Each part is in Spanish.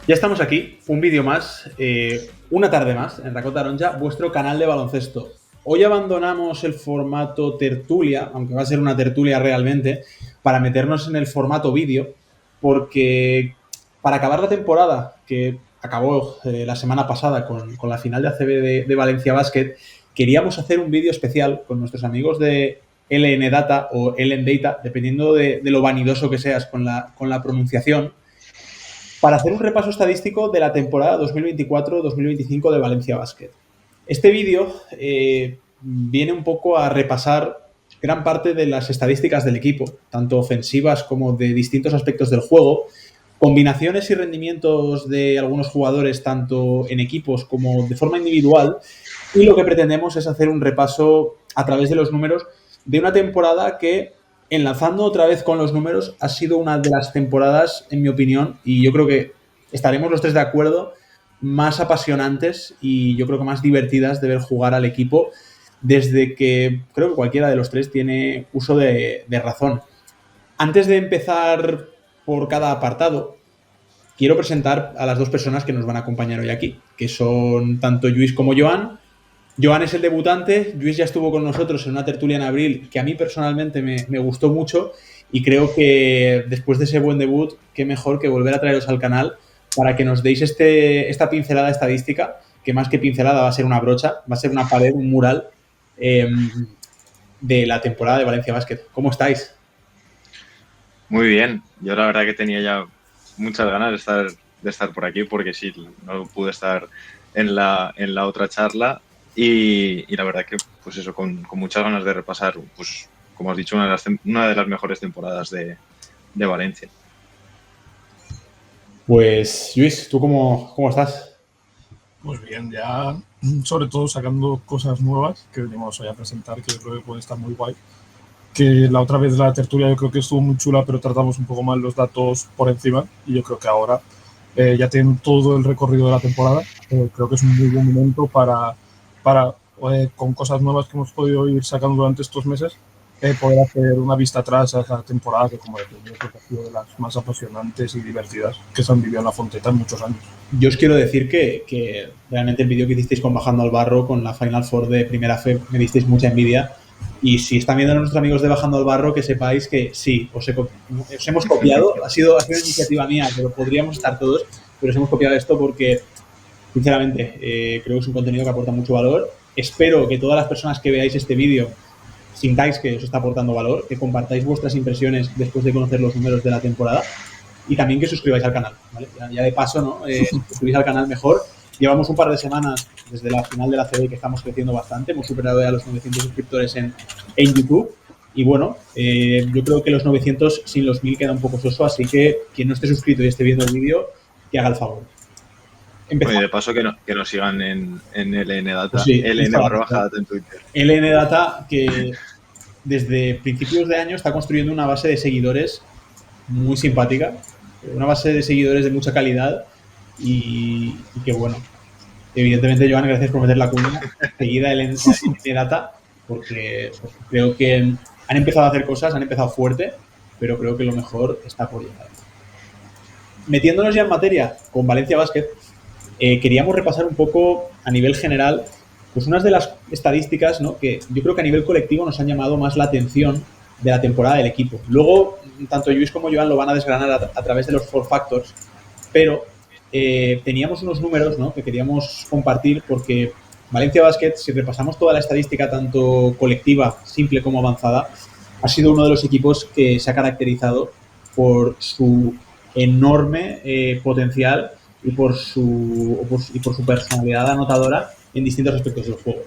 Ya estamos aquí, un vídeo más, una tarde más en Racó Taronja, vuestro canal de baloncesto. Hoy abandonamos el formato tertulia, aunque va a ser una tertulia realmente, para meternos en el formato vídeo, porque para acabar la temporada, que acabó la semana pasada con la final de ACB de Valencia Basket, queríamos hacer un vídeo especial con nuestros amigos de LN Data o LN Data, dependiendo de lo vanidoso que seas con la pronunciación, para hacer un repaso estadístico de la temporada 2024-2025 de Valencia Basket. Este vídeo viene un poco a repasar gran parte de las estadísticas del equipo, tanto ofensivas como de distintos aspectos del juego, combinaciones y rendimientos de algunos jugadores, tanto en equipos como de forma individual, y lo que pretendemos es hacer un repaso a través de los números de una temporada que, enlazando otra vez con los números, ha sido una de las temporadas, en mi opinión, y yo creo que estaremos los tres de acuerdo, más apasionantes y yo creo que más divertidas de ver jugar al equipo desde que creo que cualquiera de los tres tiene uso de razón. Antes de empezar por cada apartado, quiero presentar a las dos personas que nos van a acompañar hoy aquí, que son tanto Lluís como Joan. Joan es el debutante, Lluís ya estuvo con nosotros en una tertulia en abril que a mí personalmente me gustó mucho y creo que después de ese buen debut, qué mejor que volver a traeros al canal para que nos deis esta pincelada estadística, que más que pincelada va a ser una brocha, va a ser una pared, un mural de la temporada de Valencia Basket. ¿Cómo estáis? Muy bien, yo la verdad que tenía ya muchas ganas de estar por aquí porque sí, no pude estar en la otra charla y la verdad que pues eso, con muchas ganas de repasar, pues como has dicho, una de las mejores temporadas de Valencia. Pues Lluís, ¿tú cómo estás? Pues bien, ya sobre todo sacando cosas nuevas que venimos hoy a presentar, que yo creo que pueden estar muy guay. Que la otra vez la tertulia yo creo que estuvo muy chula, pero tratamos un poco mal los datos por encima y yo creo que ahora ya tienen todo el recorrido de la temporada. Creo que es un muy buen momento para con cosas nuevas que hemos podido ir sacando durante estos meses, poder hacer una vista atrás a esa temporada que, como decía, yo creo que ha sido de las más apasionantes y divertidas que se han vivido en la Fonteta en muchos años. Yo os quiero decir que realmente el vídeo que hicisteis con Bajando al Barro, con la Final Four de Primera Fe, me disteis mucha envidia. Y si están viendo a nuestros amigos de Bajando al Barro, que sepáis que sí, os hemos copiado. Ha sido una iniciativa mía, pero podríamos estar todos, pero os hemos copiado esto porque, sinceramente, creo que es un contenido que aporta mucho valor. Espero que todas las personas que veáis este vídeo sintáis que os está aportando valor, que compartáis vuestras impresiones después de conocer los números de la temporada y también que suscribáis al canal, ¿vale? Ya de paso, ¿no? Suscribáis al canal mejor. Llevamos un par de semanas desde la final de la CB que estamos creciendo bastante. Hemos superado ya los 900 suscriptores en YouTube. Y bueno, yo creo que los 900 sin los 1000 queda un poco soso. Así que quien no esté suscrito y esté viendo el vídeo, que haga el favor. Oye, de paso que nos sigan en LN Data, pues sí, LN_Data en Twitter. LN Data, que desde principios de año está construyendo una base de seguidores muy simpática, una base de seguidores de mucha calidad y que bueno, evidentemente Joan, gracias por meter la cuña seguida el Data, porque creo que han empezado a hacer cosas, han empezado fuerte, pero creo que lo mejor está por llegar. Metiéndonos ya en materia con Valencia Basket, queríamos repasar un poco a nivel general pues unas de las estadísticas, ¿no?, que yo creo que a nivel colectivo nos han llamado más la atención de la temporada del equipo. Luego, tanto Lluís como Joan lo van a desgranar a través de los 4 factors, pero teníamos unos números, ¿no?, que queríamos compartir porque Valencia Basket, si repasamos toda la estadística, tanto colectiva, simple como avanzada, ha sido uno de los equipos que se ha caracterizado por su enorme potencial y por su personalidad anotadora en distintos aspectos del juego.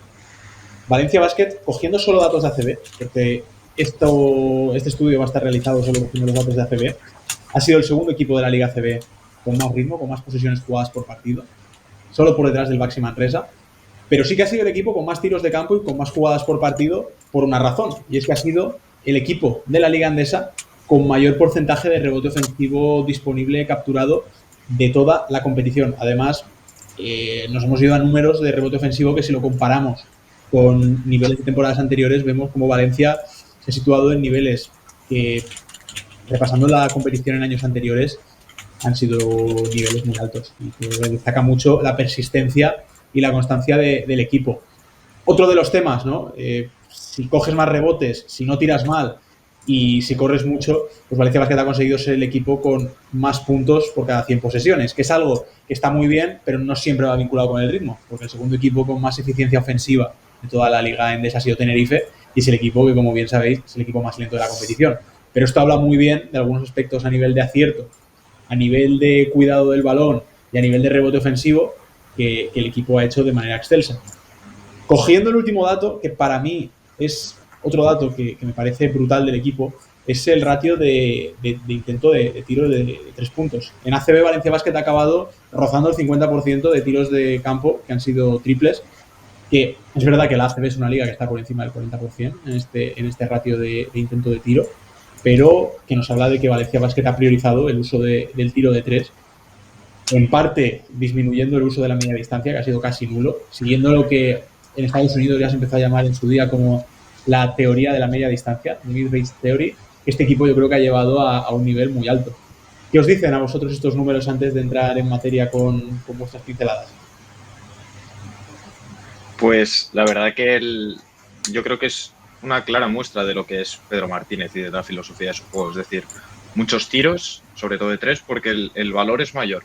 Valencia Basket, cogiendo solo datos de ACB, porque este estudio va a estar realizado solo cogiendo los datos de ACB, ha sido el segundo equipo de la Liga ACB con más ritmo, con más posesiones jugadas por partido, solo por detrás del Baxi Manresa, pero sí que ha sido el equipo con más tiros de campo y con más jugadas por partido por una razón, y es que ha sido el equipo de la Liga Andesa con mayor porcentaje de rebote ofensivo disponible capturado de toda la competición. Además, nos hemos ido a números de rebote ofensivo que, si lo comparamos con niveles de temporadas anteriores, vemos como Valencia se ha situado en niveles que, repasando la competición en años anteriores, han sido niveles muy altos. Y que destaca mucho la persistencia y la constancia del equipo. Otro de los temas, ¿no? Si coges más rebotes, si no tiras mal y si corres mucho, pues Valencia Basket ha conseguido ser el equipo con más puntos por cada 100 posesiones, que es algo que está muy bien, pero no siempre va vinculado con el ritmo, porque el segundo equipo con más eficiencia ofensiva de toda la liga endesa ha sido Tenerife y es el equipo que, como bien sabéis, es el equipo más lento de la competición. Pero esto habla muy bien de algunos aspectos a nivel de acierto, a nivel de cuidado del balón y a nivel de rebote ofensivo que el equipo ha hecho de manera excelsa. Cogiendo el último dato, que para mí es otro dato que me parece brutal del equipo, es el ratio de intento de tiro de 3 puntos. En ACB Valencia Basket ha acabado rozando el 50% de tiros de campo que han sido triples, que es verdad que la ACB es una liga que está por encima del 40% en este ratio de intento de tiro, pero que nos habla de que Valencia Basket ha priorizado el uso del tiro de 3, en parte disminuyendo el uso de la media distancia, que ha sido casi nulo, siguiendo lo que en Estados Unidos ya se empezó a llamar en su día como la teoría de la media distancia, Mid-Range Theory, que este equipo yo creo que ha llevado a un nivel muy alto. ¿Qué os dicen a vosotros estos números antes de entrar en materia con vuestras pinceladas? Pues la verdad que yo creo que es una clara muestra de lo que es Pedro Martínez y de la filosofía de su juego. Es decir, muchos tiros, sobre todo de 3, porque el valor es mayor.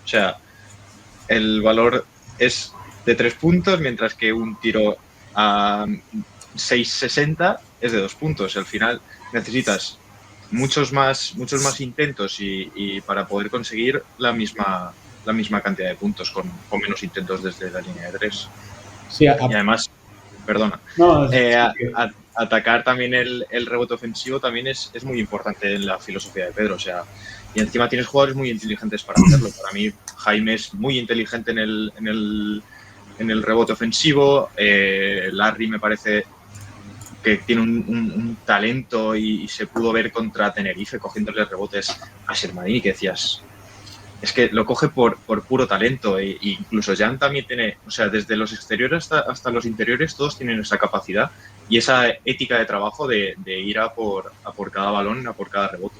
O sea, el valor es de 3 puntos, mientras que un tiro a 6,60 es de 2 puntos. Al final necesitas muchos más intentos y para poder conseguir la misma cantidad de puntos con menos intentos desde la línea de 3. Sí, y además, perdona, no, atacar también el rebote ofensivo también es muy importante en la filosofía de Pedro. O sea, y encima tienes jugadores muy inteligentes para hacerlo. Para mí, Jaime es muy inteligente en el rebote ofensivo. Larry me parece que tiene un talento y se pudo ver contra Tenerife cogiéndole rebotes a Shermadini, que decías, es que lo coge por puro talento. E incluso Jan también tiene, o sea, desde los exteriores hasta los interiores, todos tienen esa capacidad y esa ética de trabajo de ir a por cada balón, a por cada rebote.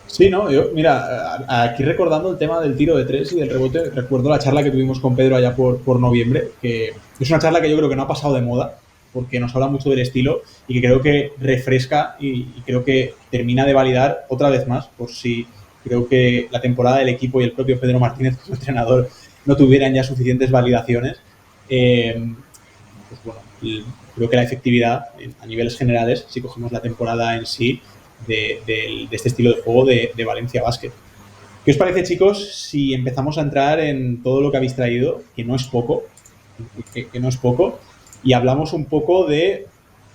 Sí, no, yo, mira, aquí recordando el tema del tiro de 3 y del rebote, recuerdo la charla que tuvimos con Pedro allá por noviembre, que es una charla que yo creo que no ha pasado de moda, porque nos habla mucho del estilo y que creo que refresca y creo que termina de validar otra vez más, por si creo que la temporada del equipo y el propio Pedro Martínez como entrenador no tuvieran ya suficientes validaciones. Pues bueno, creo que la efectividad a niveles generales, si cogemos la temporada en sí, de este estilo de juego de Valencia Basket. ¿Qué os parece, chicos, si empezamos a entrar en todo lo que habéis traído, que no es poco, y hablamos un poco de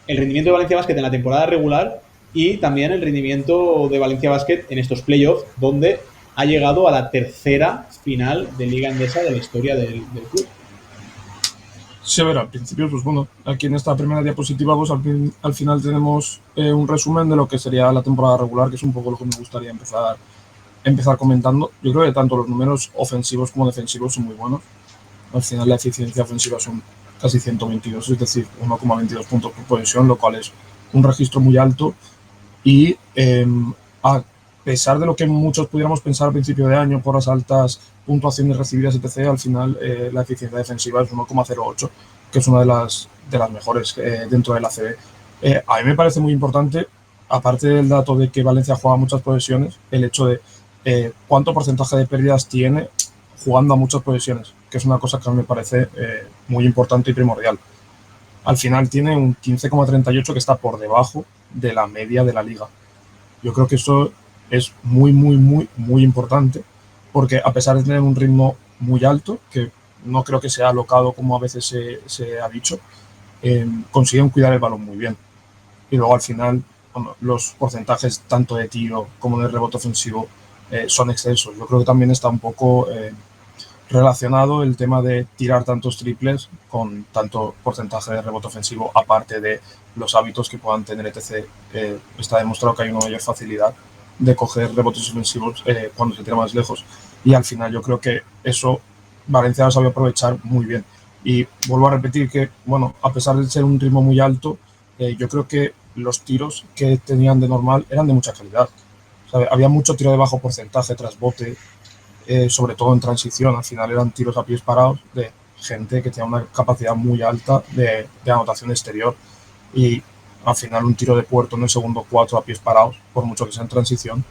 el rendimiento de Valencia Basket en la temporada regular y también el rendimiento de Valencia Basket en estos playoffs, donde ha llegado a la tercera final de Liga Endesa de la historia del club? Sí, a ver, al principio, pues bueno, aquí en esta primera diapositiva, pues al final tenemos un resumen de lo que sería la temporada regular, que es un poco lo que me gustaría empezar comentando. Yo creo que tanto los números ofensivos como defensivos son muy buenos. Al final la eficiencia ofensiva son casi 122, es decir, 1,22 puntos por posesión, lo cual es un registro muy alto. Y a pesar de lo que muchos pudiéramos pensar al principio de año por las altas puntuaciones recibidas, etc., al final la eficiencia defensiva es 1,08, que es una de las mejores dentro del ACB. A mí me parece muy importante, aparte del dato de que Valencia juega muchas posesiones, el hecho de cuánto porcentaje de pérdidas tiene jugando a muchas posesiones, que es una cosa que a mí me parece muy importante y primordial. Al final tiene un 15,38 que está por debajo de la media de la liga. Yo creo que eso es muy, muy, muy, muy importante, porque a pesar de tener un ritmo muy alto, que no creo que sea alocado como a veces se ha dicho, consiguen cuidar el balón muy bien. Y luego al final, bueno, los porcentajes tanto de tiro como de rebote ofensivo son excelsos. Yo creo que también está un poco relacionado el tema de tirar tantos triples con tanto porcentaje de rebote ofensivo, aparte de los hábitos que puedan tener, etc. Está demostrado que hay una mayor facilidad de coger rebotes ofensivos cuando se tira más lejos. Y al final yo creo que eso Valencia lo sabe aprovechar muy bien. Y vuelvo a repetir que, bueno, a pesar de ser un ritmo muy alto, yo creo que los tiros que tenían de normal eran de mucha calidad. O sea, había mucho tiro de bajo porcentaje tras bote, sobre todo en transición. Al final eran tiros a pies parados de gente que tenía una capacidad muy alta de anotación exterior. Y al final un tiro de puerto en el segundo 4 a pies parados, por mucho que sea en transición,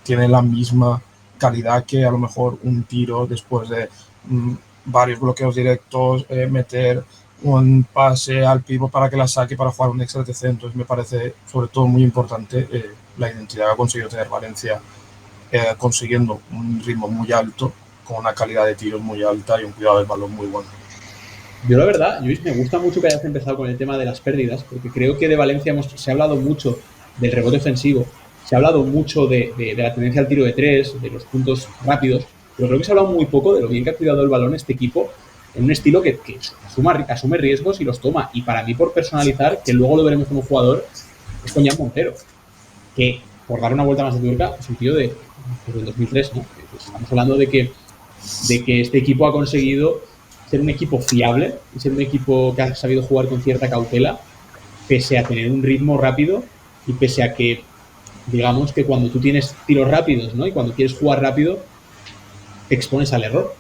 tiene la misma calidad que a lo mejor un tiro después de varios bloqueos directos, meter un pase al pivot para que la saque para jugar un extra TC. Entonces me parece sobre todo muy importante la identidad que ha conseguido tener Valencia, consiguiendo un ritmo muy alto, con una calidad de tiros muy alta y un cuidado del balón muy bueno. Yo la verdad, Luis, me gusta mucho que hayas empezado con el tema de las pérdidas, porque creo que de Valencia se ha hablado mucho del rebote ofensivo, se ha hablado mucho de la tendencia al tiro de tres, de los puntos rápidos, pero creo que se ha hablado muy poco de lo bien que ha cuidado el balón este equipo en un estilo que asume riesgos y los toma. Y para mí, por personalizar, que luego lo veremos como jugador, es con Jan Montero, que por dar una vuelta más de tuerca es un tío del 2003, ¿no? Pues estamos hablando de que este equipo ha conseguido ser un equipo fiable y ser un equipo que ha sabido jugar con cierta cautela, pese a tener un ritmo rápido y pese a que, digamos que cuando tú tienes tiros rápidos, ¿no? Y cuando quieres jugar rápido, te expones al error.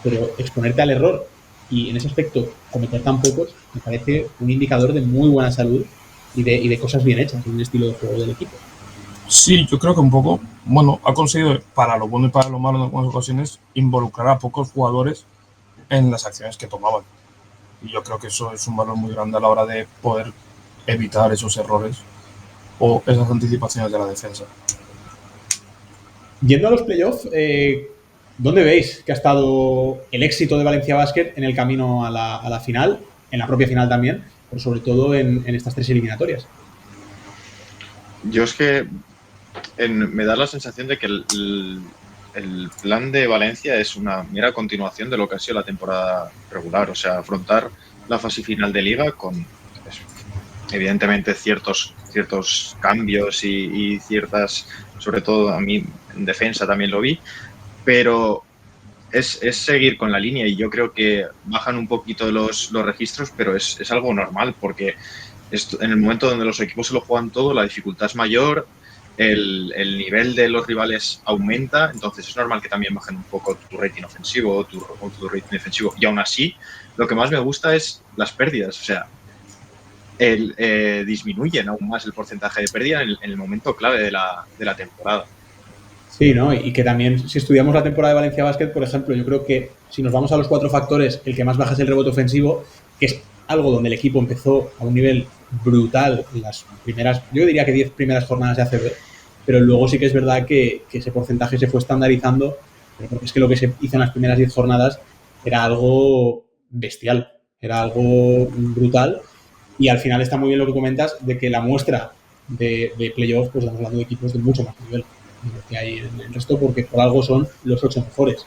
Pero exponerte al error y en ese aspecto cometer tan pocos, me parece un indicador de muy buena salud y de cosas bien hechas en un estilo de juego del equipo. Sí, yo creo que un poco, bueno, ha conseguido, para lo bueno y para lo malo en algunas ocasiones, involucrar a pocos jugadores en las acciones que tomaban. Y yo creo que eso es un valor muy grande a la hora de poder evitar esos errores o esas anticipaciones de la defensa. Yendo a los playoffs, ¿dónde veis que ha estado el éxito de Valencia Basket en el camino a la final, en la propia final también, pero sobre todo en estas tres eliminatorias? Yo es que me da la sensación de que el plan de Valencia es una mera continuación de lo que ha sido la temporada regular, o sea, afrontar la fase final de Liga con, pues, evidentemente, ciertos cambios y ciertas, sobre todo a mí en defensa también lo vi, pero es seguir con la línea y yo creo que bajan un poquito los registros, pero es algo normal porque en el momento donde los equipos se lo juegan todo, la dificultad es mayor, el nivel de los rivales aumenta, entonces es normal que también bajen un poco tu rating ofensivo o tu rating defensivo. Y aún así, lo que más me gusta es las pérdidas, o sea, disminuyen aún más el porcentaje de pérdida en el momento clave de la temporada. Sí, ¿no? Y que también, si estudiamos la temporada de Valencia Basket, por ejemplo, yo creo que si nos vamos a los 4 factores, el que más baja es el rebote ofensivo, que es algo donde el equipo empezó a un nivel brutal en las primeras, yo diría que 10 primeras jornadas de ACB, pero luego sí que es verdad que ese porcentaje se fue estandarizando, porque es que lo que se hizo en las primeras 10 jornadas era algo bestial, era algo brutal, y al final está muy bien lo que comentas de que la muestra de playoffs, pues estamos hablando de equipos de mucho más nivel de lo que hay en el resto, porque por algo son los 8 mejores.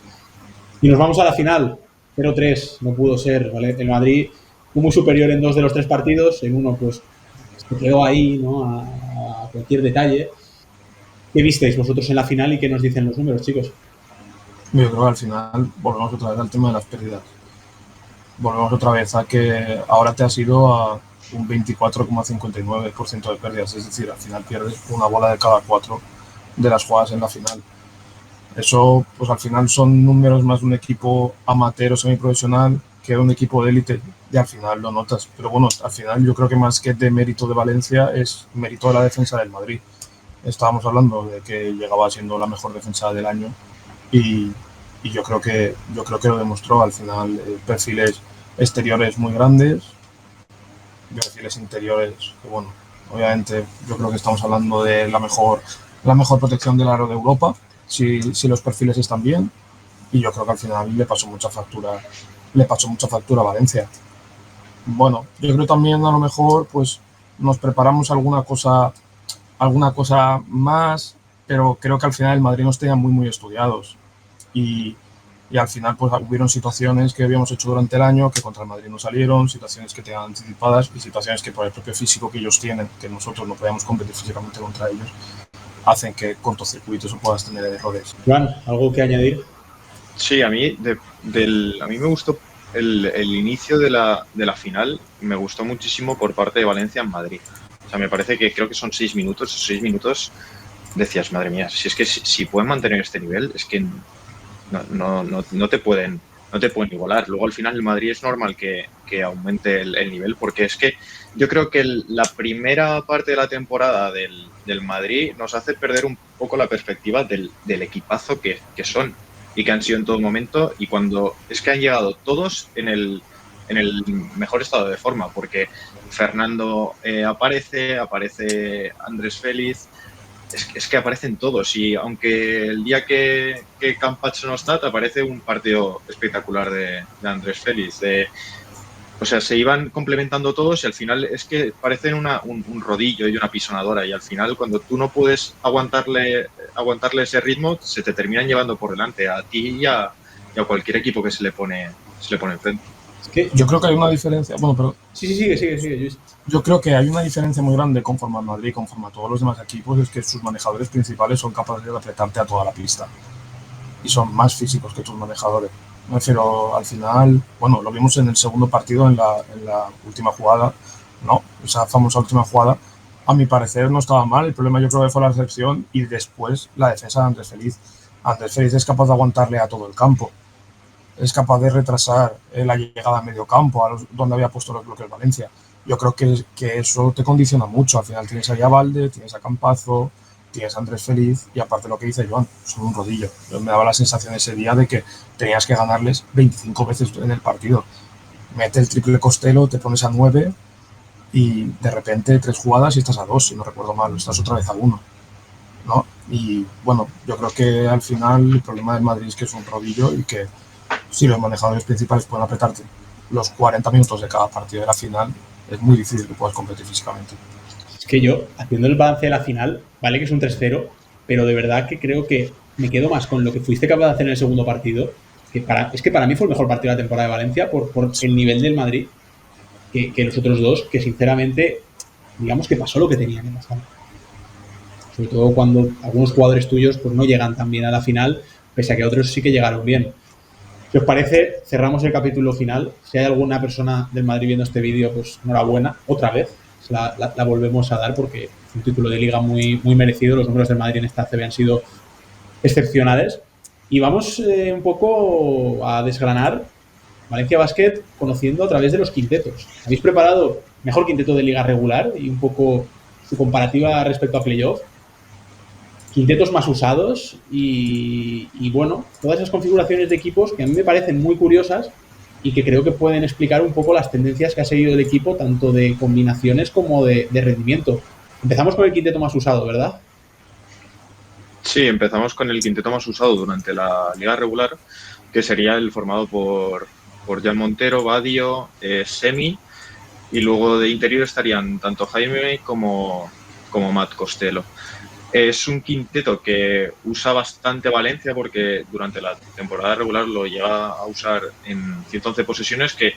Y nos vamos a la final, 0-3, no pudo ser, ¿vale? El Madrid fue muy superior en 2 de los 3 partidos, en uno pues se quedó ahí, ¿no? A cualquier detalle. ¿Qué visteis vosotros en la final y qué nos dicen los números, chicos? Yo creo que al final volvemos otra vez al tema de las pérdidas. Volvemos otra vez a que ahora te has ido a un 24,59% de pérdidas, es decir, al final pierdes una bola de cada 4 de las jugadas en la final. Eso, pues al final son números más de un equipo amateur o semiprofesional que de un equipo de élite, y al final lo notas. Pero bueno, al final yo creo que más que de mérito de Valencia es mérito de la defensa del Madrid. Estábamos hablando de que llegaba siendo la mejor defensa del año y yo creo que lo demostró. Al final, perfiles exteriores muy grandes, perfiles interiores que, bueno, obviamente yo creo que estamos hablando de la mejor protección del aro de Europa, si los perfiles están bien, y yo creo que al final le pasó mucha factura a Valencia. Bueno, yo creo también a lo mejor pues nos preparamos alguna cosa más, pero creo que al final el Madrid nos tenía muy estudiados y al final pues hubieron situaciones que habíamos hecho durante el año que contra el Madrid no salieron, situaciones que tenían anticipadas y situaciones que por el propio físico que ellos tienen, que nosotros no podíamos competir físicamente contra ellos, hacen que cortocircuitos o puedas tener errores. Juan, ¿algo que añadir? Sí, a mí me gustó el inicio de la final, me gustó muchísimo por parte de Valencia en Madrid. O sea, me parece que creo que son 6 minutos. 6 minutos decías, madre mía, si es que si pueden mantener este nivel, es que no te pueden igualar. Luego al final el Madrid es normal que aumente el nivel, porque es que yo creo que la primera parte de la temporada del Madrid nos hace perder un poco la perspectiva del equipazo que son y que han sido en todo momento, y cuando es que han llegado todos en el mejor estado de forma, porque Fernando aparece Andrés Félix. Es que aparecen todos, y aunque el día que Campacho no está, te aparece un partido espectacular de Andrés Félix. O sea, se iban complementando todos y al final es que parecen un rodillo y una pisonadora, y al final cuando tú no puedes aguantarle ese ritmo, se te terminan llevando por delante a ti y a cualquier equipo que se le pone enfrente. Es que yo creo que hay una diferencia. Bueno, pero. Sí, sigue. Yo creo que hay una diferencia muy grande conforme al Madrid y conforme a todos los demás equipos, es que sus manejadores principales son capaces de apretarte a toda la pista. Y son más físicos que tus manejadores. Me refiero, al final, bueno, lo vimos en el segundo partido, en la última jugada, ¿no? Esa famosa última jugada, a mi parecer no estaba mal. El problema yo creo que fue la recepción y después la defensa de Andrés Félix. Andrés Félix es capaz de aguantarle a todo el campo. Es capaz de retrasar la llegada a medio campo, donde había puesto los bloques Valencia. Yo creo que eso te condiciona mucho. Al final tienes ahí a Valde, tienes a Campazo, tienes a Andrés Félix, y aparte lo que dice Joan, son un rodillo. Me daba la sensación ese día de que tenías que ganarles 25 veces en el partido. Mete el triple Costello, te pones a 9 y de repente 3 jugadas y estás a 2, si no recuerdo mal, estás otra vez a 1, ¿no? Y bueno, yo creo que al final el problema del Madrid es que es un rodillo y que si los manejadores principales pueden apretarte los 40 minutos de cada partido de la final, es muy difícil que puedas competir físicamente. Es que yo, haciendo el balance de la final, vale que es un 3-0, pero de verdad que creo que me quedo más con lo que fuiste capaz de hacer en el segundo partido, es que para mí fue el mejor partido de la temporada de Valencia por el nivel del Madrid, que los otros dos, que sinceramente, digamos que pasó lo que tenían en la final. Sobre todo cuando algunos jugadores tuyos pues no llegan tan bien a la final, pese a que otros sí que llegaron bien. Si os parece, cerramos el capítulo final. Si hay alguna persona del Madrid viendo este vídeo, pues enhorabuena, otra vez. La volvemos a dar porque es un título de liga muy, muy merecido. Los números del Madrid en esta CB han sido excepcionales. Y vamos un poco a desgranar Valencia Basket conociendo a través de los quintetos. ¿Habéis preparado mejor quinteto de liga regular y un poco su comparativa respecto a playoff? Quintetos más usados y bueno, todas esas configuraciones de equipos que a mí me parecen muy curiosas y que creo que pueden explicar un poco las tendencias que ha seguido el equipo, tanto de combinaciones como de rendimiento. Empezamos con el quinteto más usado, ¿verdad? Sí, empezamos con el quinteto más usado durante la liga regular, que sería el formado por Jan Montero, Badio, Semi, y luego de interior estarían tanto Jaime como Matt Costello. Es un quinteto que usa bastante Valencia, porque durante la temporada regular lo llega a usar en 111 posesiones, que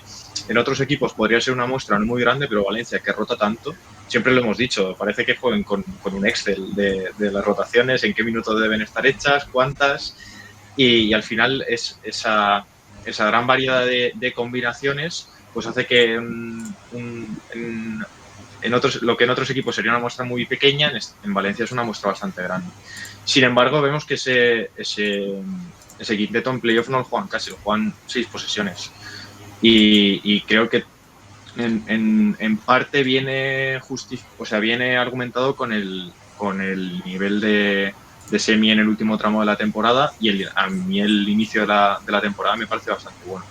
en otros equipos podría ser una muestra no muy grande, pero Valencia, que rota tanto, siempre lo hemos dicho, parece que jueguen con un Excel de las rotaciones, en qué minutos deben estar hechas, cuántas, y al final esa gran variedad de combinaciones pues hace que lo que en otros equipos sería una muestra muy pequeña, en Valencia es una muestra bastante grande. Sin embargo, vemos que ese quinteto en playoff no lo juegan casi, lo juegan 6 posesiones. Y creo que en parte viene argumentado con el nivel de Semi en el último tramo de la temporada, y a mí el inicio de la temporada me parece bastante bueno.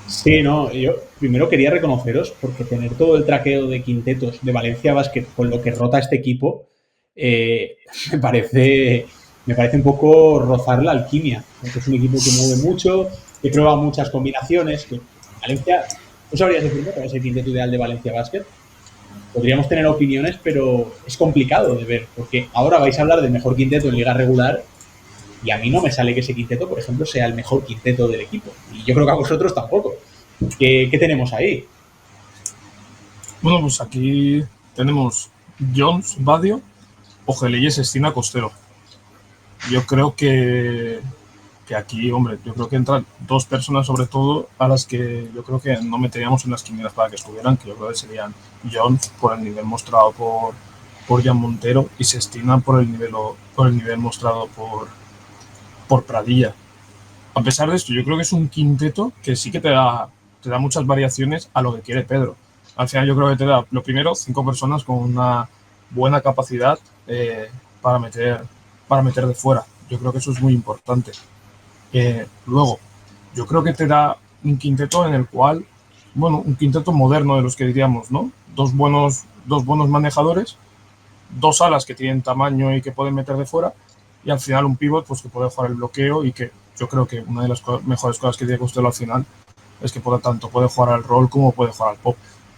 Sí, no, yo primero quería reconoceros porque tener todo el traqueo de quintetos de Valencia Basket con lo que rota este equipo me parece un poco rozar la alquimia, porque es un equipo que mueve mucho, que prueba muchas combinaciones, que Valencia, ¿tú sabrías decirme cuál es el quinteto ideal de Valencia Basket? Podríamos tener opiniones, pero es complicado de ver, porque ahora vais a hablar del mejor quinteto en liga regular y a mí no me sale que ese quinteto, por ejemplo, sea el mejor quinteto del equipo. Y yo creo que a vosotros tampoco. ¿Qué tenemos ahí? Bueno, pues aquí tenemos Jones, Badio, Ojeleyes, Estina, Costello. Yo creo que aquí, hombre, yo creo que entran 2 personas sobre todo a las que yo creo que no meteríamos en las quinielas para que estuvieran, que yo creo que serían Jones por el nivel mostrado por Jan Montero y Sestina por el nivel mostrado por Pradilla. A pesar de esto, yo creo que es un quinteto que sí que te da muchas variaciones a lo que quiere Pedro. Al final yo creo que te da, lo primero, 5 personas con una buena capacidad para meter de fuera. Yo creo que eso es muy importante. Luego, yo creo que te da un quinteto en el cual, bueno, un quinteto moderno de los que diríamos, ¿no? Dos buenos manejadores, 2 alas que tienen tamaño y que pueden meter de fuera, y al final un pivot pues que puede jugar el bloqueo, y que yo creo que una de las mejores cosas que tiene Costello al final es que tanto puede jugar al rol como puede jugar al pop.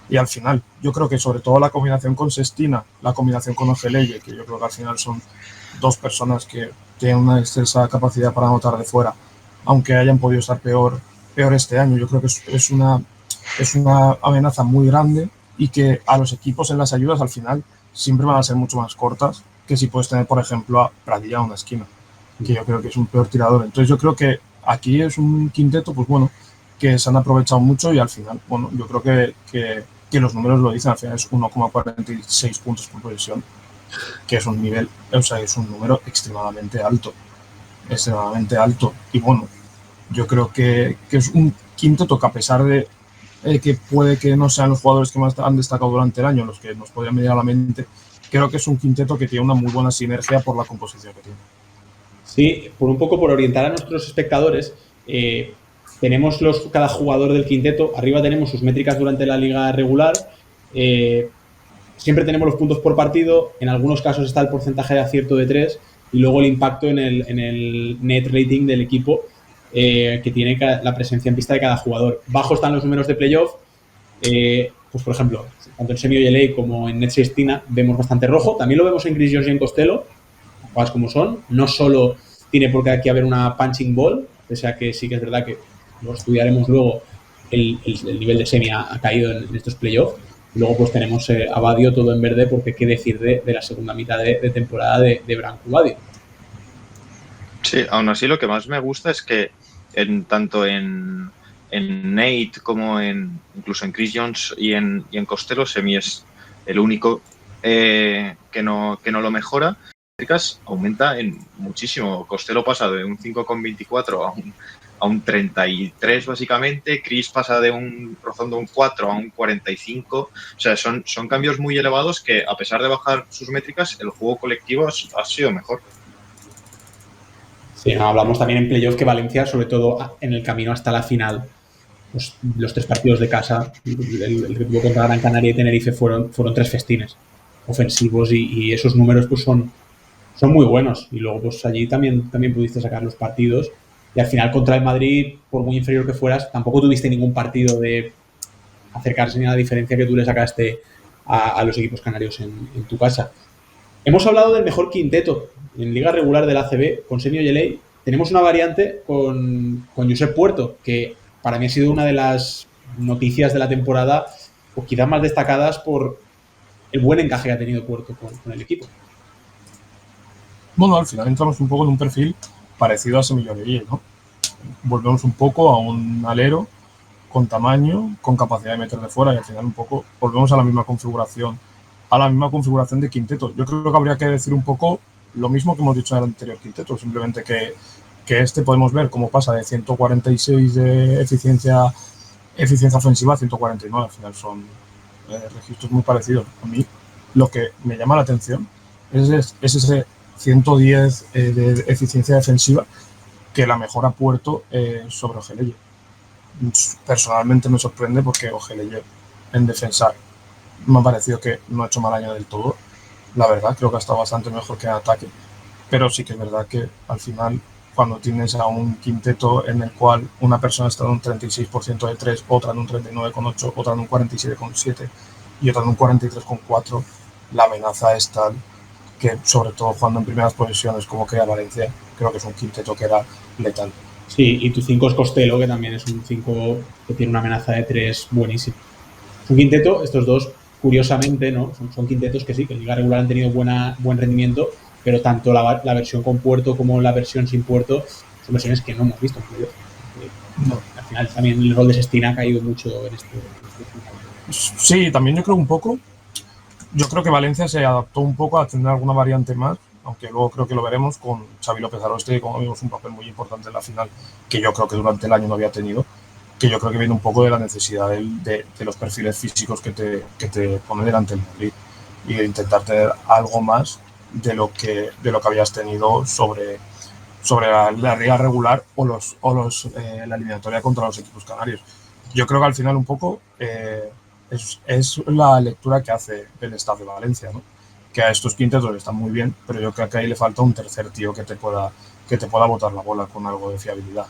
Y al final, yo creo que sobre todo la combinación con Sestina, la combinación con Ojeleye, que yo creo que al final son 2 personas que tienen una excelsa capacidad para anotar de fuera, aunque hayan podido estar peor este año. Yo creo que es una amenaza muy grande, y que a los equipos en las ayudas al final siempre van a ser mucho más cortas que si puedes tener, por ejemplo, a Pradilla en una esquina, que yo creo que es un peor tirador. Entonces yo creo que aquí es un quinteto, pues bueno, que se han aprovechado mucho, y al final, bueno, yo creo que los números lo dicen. Al final es 1,46 puntos por posesión, que es un nivel, o sea, es un número extremadamente alto. Y bueno, yo creo que es un quinteto que, a pesar de que puede que no sean los jugadores que más han destacado durante el año los que nos podrían venir a la mente, creo que es un quinteto que tiene una muy buena sinergia por la composición que tiene. Sí, por orientar a nuestros espectadores, tenemos cada jugador del quinteto. Arriba tenemos sus métricas durante la liga regular. Siempre tenemos los puntos por partido. En algunos casos está el porcentaje de acierto de 3, y luego el impacto en el net rating del equipo, que tiene la presencia en pista de cada jugador. Bajo están los números de playoff. Pues por ejemplo, tanto en Semi Ojeleye como en Net Sestina vemos bastante rojo. También lo vemos en Chris George y en Costello, jugadas como son. No solo tiene por qué aquí haber una punching ball, pese a que sí que es verdad que lo estudiaremos luego, el nivel de Semi ha caído en estos playoffs. Luego pues tenemos a Badio todo en verde, porque qué decir de la segunda mitad de temporada de Branko Badio. Sí, aún así lo que más me gusta es que tanto en Nate como incluso en Chris Jones y en Costello, Semi es el único que no lo mejora. Aumenta en muchísimo. Costello pasa de un 5,24 a un 33 básicamente. Chris pasa rozando un 4 a un 45. O sea, son cambios muy elevados que, a pesar de bajar sus métricas, el juego colectivo ha sido mejor. Sí, hablamos también en playoff que Valencia, sobre todo en el camino hasta la final, pues, los 3 partidos de casa, el que tuvo contra Gran Canaria y Tenerife, fueron 3 festines ofensivos, y esos números pues son muy buenos. Y luego pues allí también pudiste sacar los partidos, y al final contra el Madrid, por muy inferior que fueras, tampoco tuviste ningún partido de acercarse ni a la diferencia que tú le sacaste a los equipos canarios en tu casa. Hemos hablado del mejor quinteto en liga regular del ACB con Semi Ojeleye. Tenemos una variante con Josep Puerto, que para mí ha sido una de las noticias de la temporada, o quizás más destacadas por el buen encaje que ha tenido Puerto con el equipo. Bueno, al final entramos un poco en un perfil parecido a Semi Ojeleye, ¿no? Volvemos un poco a un alero con tamaño, con capacidad de meter de fuera, y al final un poco volvemos a la misma configuración de quinteto. Yo creo que habría que decir un poco lo mismo que hemos dicho en el anterior quinteto, simplemente que podemos ver cómo pasa de 146 de eficiencia ofensiva a 149. Al final son registros muy parecidos. A mí lo que me llama la atención es ese 110 de eficiencia defensiva, que la mejora Puerto sobre Ojeleye. Personalmente me sorprende, porque Ojeleye en defensa me ha parecido que no ha hecho mal año del todo. La verdad, creo que ha estado bastante mejor que en ataque. Pero sí que es verdad que al final, cuando tienes a un quinteto en el cual una persona está en un 36% de 3, otra en un 39,8, otra en un 47,7 y otra en un 43,4, la amenaza es tal que, sobre todo jugando en primeras posiciones como que a Valencia, creo que es un quinteto que era letal. Sí, y tu 5 es Costello, que también es un 5 que tiene una amenaza de 3 buenísima. Es un quinteto, estos dos, curiosamente, ¿no? Son quintetos que sí, que en liga regular han tenido buen rendimiento, pero tanto la versión con Puerto como la versión sin Puerto son versiones que no hemos visto en playoff. No, al final también el rol de Sestina ha caído mucho en este final. Sí, también yo creo un poco Yo creo que Valencia se adaptó un poco a tener alguna variante más, aunque luego creo que lo veremos con Xavi López Aroste, que como vimos un papel muy importante en la final, que yo creo que durante el año no había tenido, que yo creo que viene un poco de la necesidad de los perfiles físicos que te pone delante el Madrid y de intentar tener algo más de lo que habías tenido sobre la liga regular o la eliminatoria contra los equipos canarios. Yo creo que al final un poco es la lectura que hace el staff de Valencia, ¿no? Que a estos quintetos están muy bien, pero yo creo que ahí le falta un tercer tío que te pueda botar la bola con algo de fiabilidad.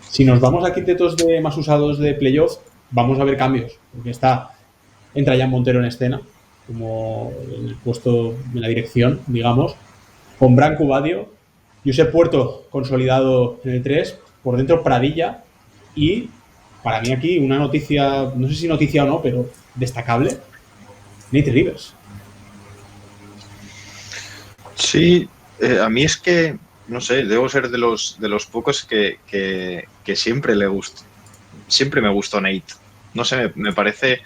Si nos vamos a quintetos más usados de playoff, vamos a ver cambios, porque entra Jan Montero en escena, como en el puesto en la dirección, digamos, con Branco Badio, Josep Puerto consolidado en el 3, por dentro Pradilla y para mí aquí una noticia, no sé si noticia o no, pero destacable, Nate Rivers. Sí, a mí es que, no sé, debo ser de los pocos que siempre le gusta. Siempre me gustó Nate. No sé, me parece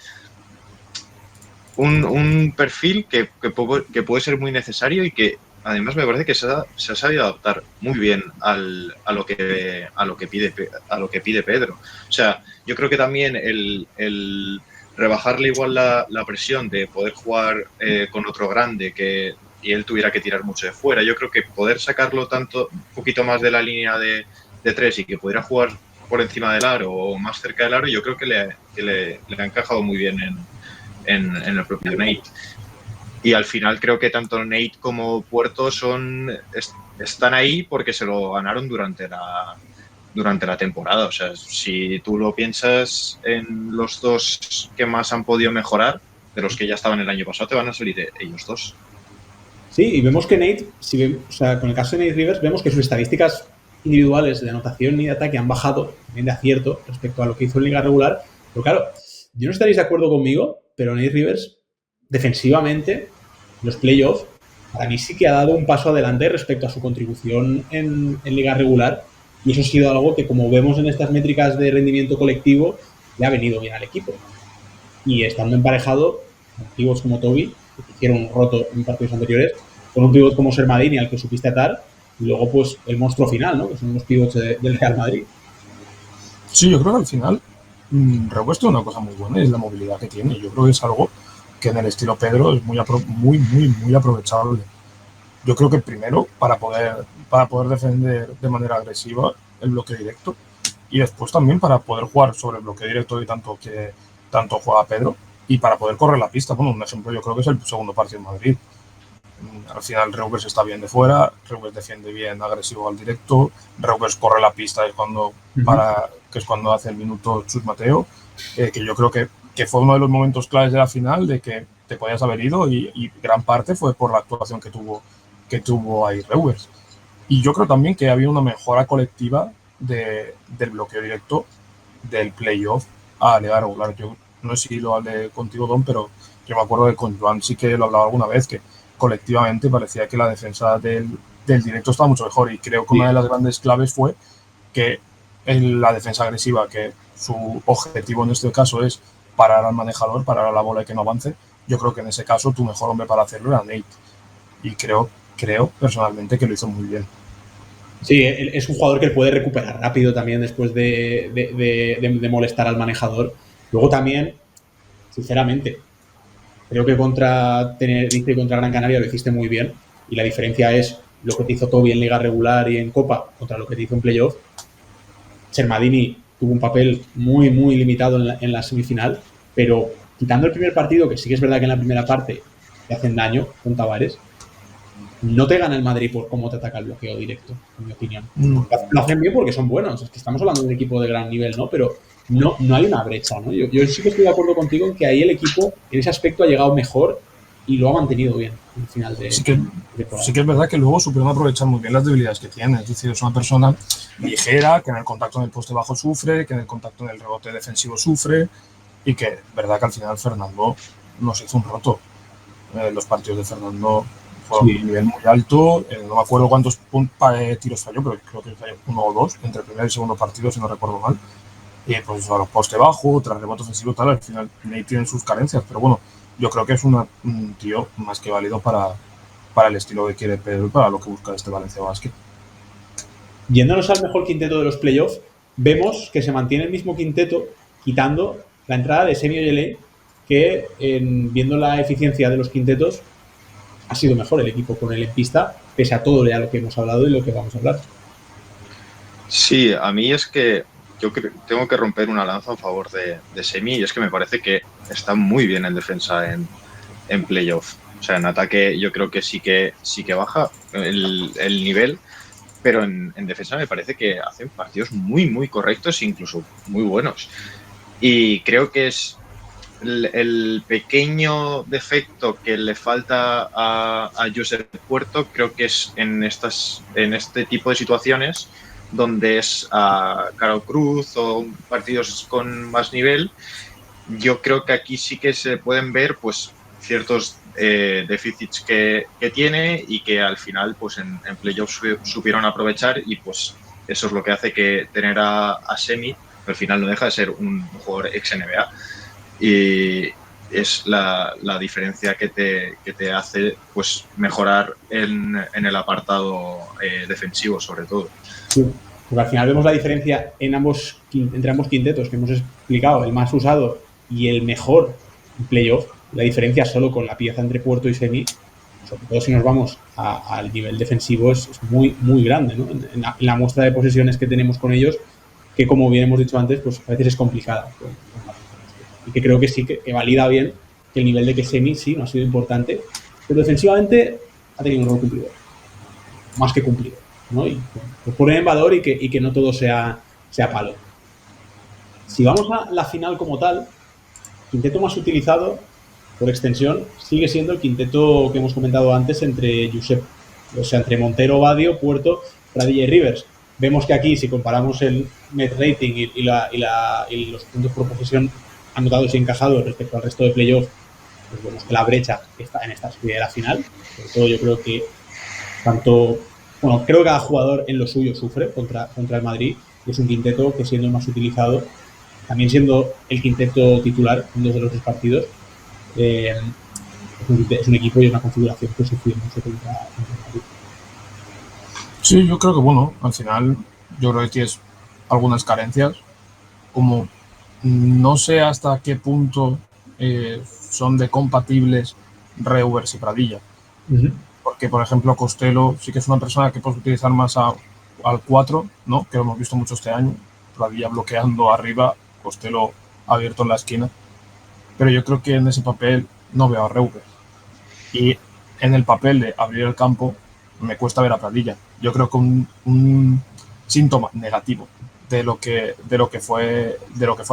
un perfil que puede ser muy necesario y que además me parece que se ha sabido adaptar muy bien a lo que pide Pedro. O sea, yo creo que también el rebajarle igual la presión de poder jugar con otro grande y él tuviera que tirar mucho de fuera. Yo creo que poder sacarlo un poquito más de la línea de 3 y que pudiera jugar por encima del aro o más cerca del aro, yo creo que le ha encajado muy bien en el propio Nate. Y al final creo que tanto Nate como Puerto están ahí porque se lo ganaron durante la temporada. O sea, si tú lo piensas, en los dos que más han podido mejorar, de los que ya estaban el año pasado, te van a salir ellos dos. Sí, y vemos que Nate, con el caso de Nate Rivers, vemos que sus estadísticas individuales de anotación y de ataque han bajado, también de acierto, respecto a lo que hizo en Liga Regular. Pero claro, yo no estaréis de acuerdo conmigo, pero Nate Rivers, defensivamente, los playoffs, para mí sí que ha dado un paso adelante respecto a su contribución en Liga Regular. Y eso ha sido algo que, como vemos en estas métricas de rendimiento colectivo, le ha venido bien al equipo. Y estando emparejado con pivots como Toby, que hicieron un roto en partidos anteriores, con un pivot como Sermadini, al que supiste atar, y luego pues el monstruo final, ¿no? Que son los pivots del Real Madrid. Sí, yo creo que al final Revuesto una cosa muy buena es la movilidad que tiene. Yo creo que es algo que en el estilo Pedro es muy aprovechable. Yo creo que primero para poder defender de manera agresiva el bloque directo y después también para poder jugar sobre el bloque directo y tanto juega Pedro y para poder correr la pista. Bueno, un ejemplo yo creo que es el segundo partido en Madrid. Al final Reuvers está bien de fuera, Reuvers defiende bien agresivo al directo, Reuvers corre la pista que es cuando hace el minuto Chus Mateo, que yo creo que fue uno de los momentos claves de la final, de que te podías haber ido y gran parte fue por la actuación que tuvo ahí Reuvers. Y yo creo también que había una mejora colectiva del bloqueo directo del playoff a Liga Regular. Yo no sé si lo hablé contigo, Don, pero yo me acuerdo que con Joan sí que lo hablaba alguna vez, que colectivamente parecía que la defensa del directo estaba mucho mejor y creo que una de las grandes claves fue que en la defensa agresiva, que su objetivo en este caso es parar al manejador, parar a la bola y que no avance, yo creo que en ese caso tu mejor hombre para hacerlo era Nate y creo personalmente que lo hizo muy bien. Sí, es un jugador que puede recuperar rápido también después de molestar al manejador. Luego también, sinceramente, creo que contra Tenerife y contra Gran Canaria lo hiciste muy bien. Y la diferencia es lo que te hizo Toby en Liga Regular y en Copa contra lo que te hizo en Playoff. Sermadini tuvo un papel muy, muy limitado en la semifinal, pero quitando el primer partido, que sí que es verdad que en la primera parte te hacen daño con Tavares, no te gana el Madrid por cómo te ataca el bloqueo directo, en mi opinión. Lo hacen bien porque son buenos. Es que estamos hablando de un equipo de gran nivel, ¿no? Pero no hay una brecha, ¿no? Yo sí que estoy de acuerdo contigo en que ahí el equipo en ese aspecto ha llegado mejor y lo ha mantenido bien al final de sí que es verdad que luego supieron aprovechar muy bien las debilidades que tiene. Es decir, es una persona ligera, que en el contacto en el poste bajo sufre, que en el contacto en el rebote defensivo sufre y que, verdad que al final Fernando nos hizo un roto. Los partidos de Fernando fueron un nivel muy alto. No me acuerdo cuántos tiros falló, pero creo que falló 1 o 2 entre el primer y segundo partido, si no recuerdo mal. Y pues a los poste bajo, tras rebote ofensivo, tal, al final Nate tiene sus carencias, pero bueno, yo creo que es un tío más que válido para el estilo que quiere Pedro y para lo que busca este Valencia Basket. Yéndonos al mejor quinteto de los playoffs, vemos que se mantiene el mismo quinteto, quitando la entrada de Semi Ojeleye, que viendo la eficiencia de los quintetos, ha sido mejor el equipo con él en pista, pese a todo ya lo que hemos hablado y lo que vamos a hablar. Sí, a mí es que yo tengo que romper una lanza a favor de Semi, y es que me parece que está muy bien en defensa en playoff. O sea, en ataque yo creo que sí que baja el nivel, pero en defensa me parece que hacen partidos muy, muy correctos e incluso muy buenos. Y creo que es el pequeño defecto que le falta a Josep Puerto, creo que es en este tipo de situaciones donde es a Caro Cruz o partidos con más nivel. Yo creo que aquí sí que se pueden ver pues ciertos déficits que tiene y que al final pues en playoffs supieron aprovechar, y pues eso es lo que hace que tener a Semi al final no deja de ser un jugador ex NBA, y es la diferencia que te hace pues mejorar en el apartado defensivo sobre todo. Sí, porque al final vemos la diferencia entre ambos quintetos que hemos explicado, el más usado y el mejor en playoff. La diferencia solo con la pieza entre Puerto y Semi, sobre todo si nos vamos al nivel defensivo, es muy, muy grande, ¿no? En la muestra de posesiones que tenemos con ellos, que como bien hemos dicho antes, pues a veces es complicada. Y que creo que sí, que valida bien que el nivel de que Semi sí no ha sido importante, pero defensivamente ha tenido un rol cumplido, más que cumplido, ¿no? Y pues, poner en valor y que no todo sea palo. Si vamos a la final como tal, el quinteto más utilizado por extensión sigue siendo el quinteto que hemos comentado antes entre Josep, o sea, entre Montero, Badio, Puerto, Pradilla y Rivers. Vemos que aquí, si comparamos el net rating y los puntos por posesión anotados y encajados respecto al resto de playoffs, pues vemos que la brecha está en esta serie de la final. Sobre todo yo creo que creo que cada jugador en lo suyo sufre contra el Madrid, y es un quinteto que, siendo el más utilizado, también siendo el quinteto titular en 2 de los 3 partidos, es un equipo y una configuración que sufrió mucho contra el Madrid. Sí, yo creo que bueno, al final yo creo que tienes algunas carencias, como no sé hasta qué punto son de compatibles Reuvers y Pradilla. Porque, por ejemplo, Costello sí que es una persona que puedes utilizar más al 4, ¿no? Que lo hemos visto mucho este año. Pradilla bloqueando arriba, Costello abierto en la esquina. Pero yo creo que en ese papel no veo a Reuvers. Y en el papel de abrir el campo me cuesta ver a Pradilla. Yo creo que un síntoma negativo de lo que fue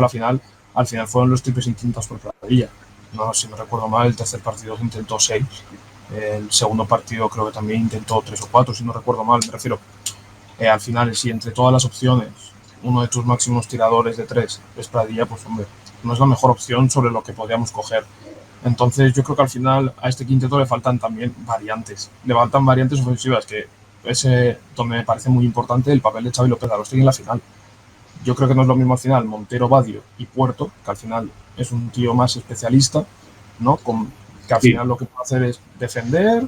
la final, al final fueron los triples intentos por Pradilla. No, si no recuerdo mal, el tercer partido intentó 6. El segundo partido creo que también intentó 3 o 4, si no recuerdo mal. Me refiero, al final, si entre todas las opciones uno de tus máximos tiradores de 3 es Pradilla, pues hombre, no es la mejor opción sobre lo que podríamos coger. Entonces yo creo que al final a este quinteto le faltan también variantes. Le faltan variantes ofensivas, que es donde me parece muy importante el papel de Xavi López Aróstegui en la final. Yo creo que no es lo mismo al final Montero, Badio y Puerto, que al final es un tío más especialista, ¿no? Que al final lo que puede hacer es defender,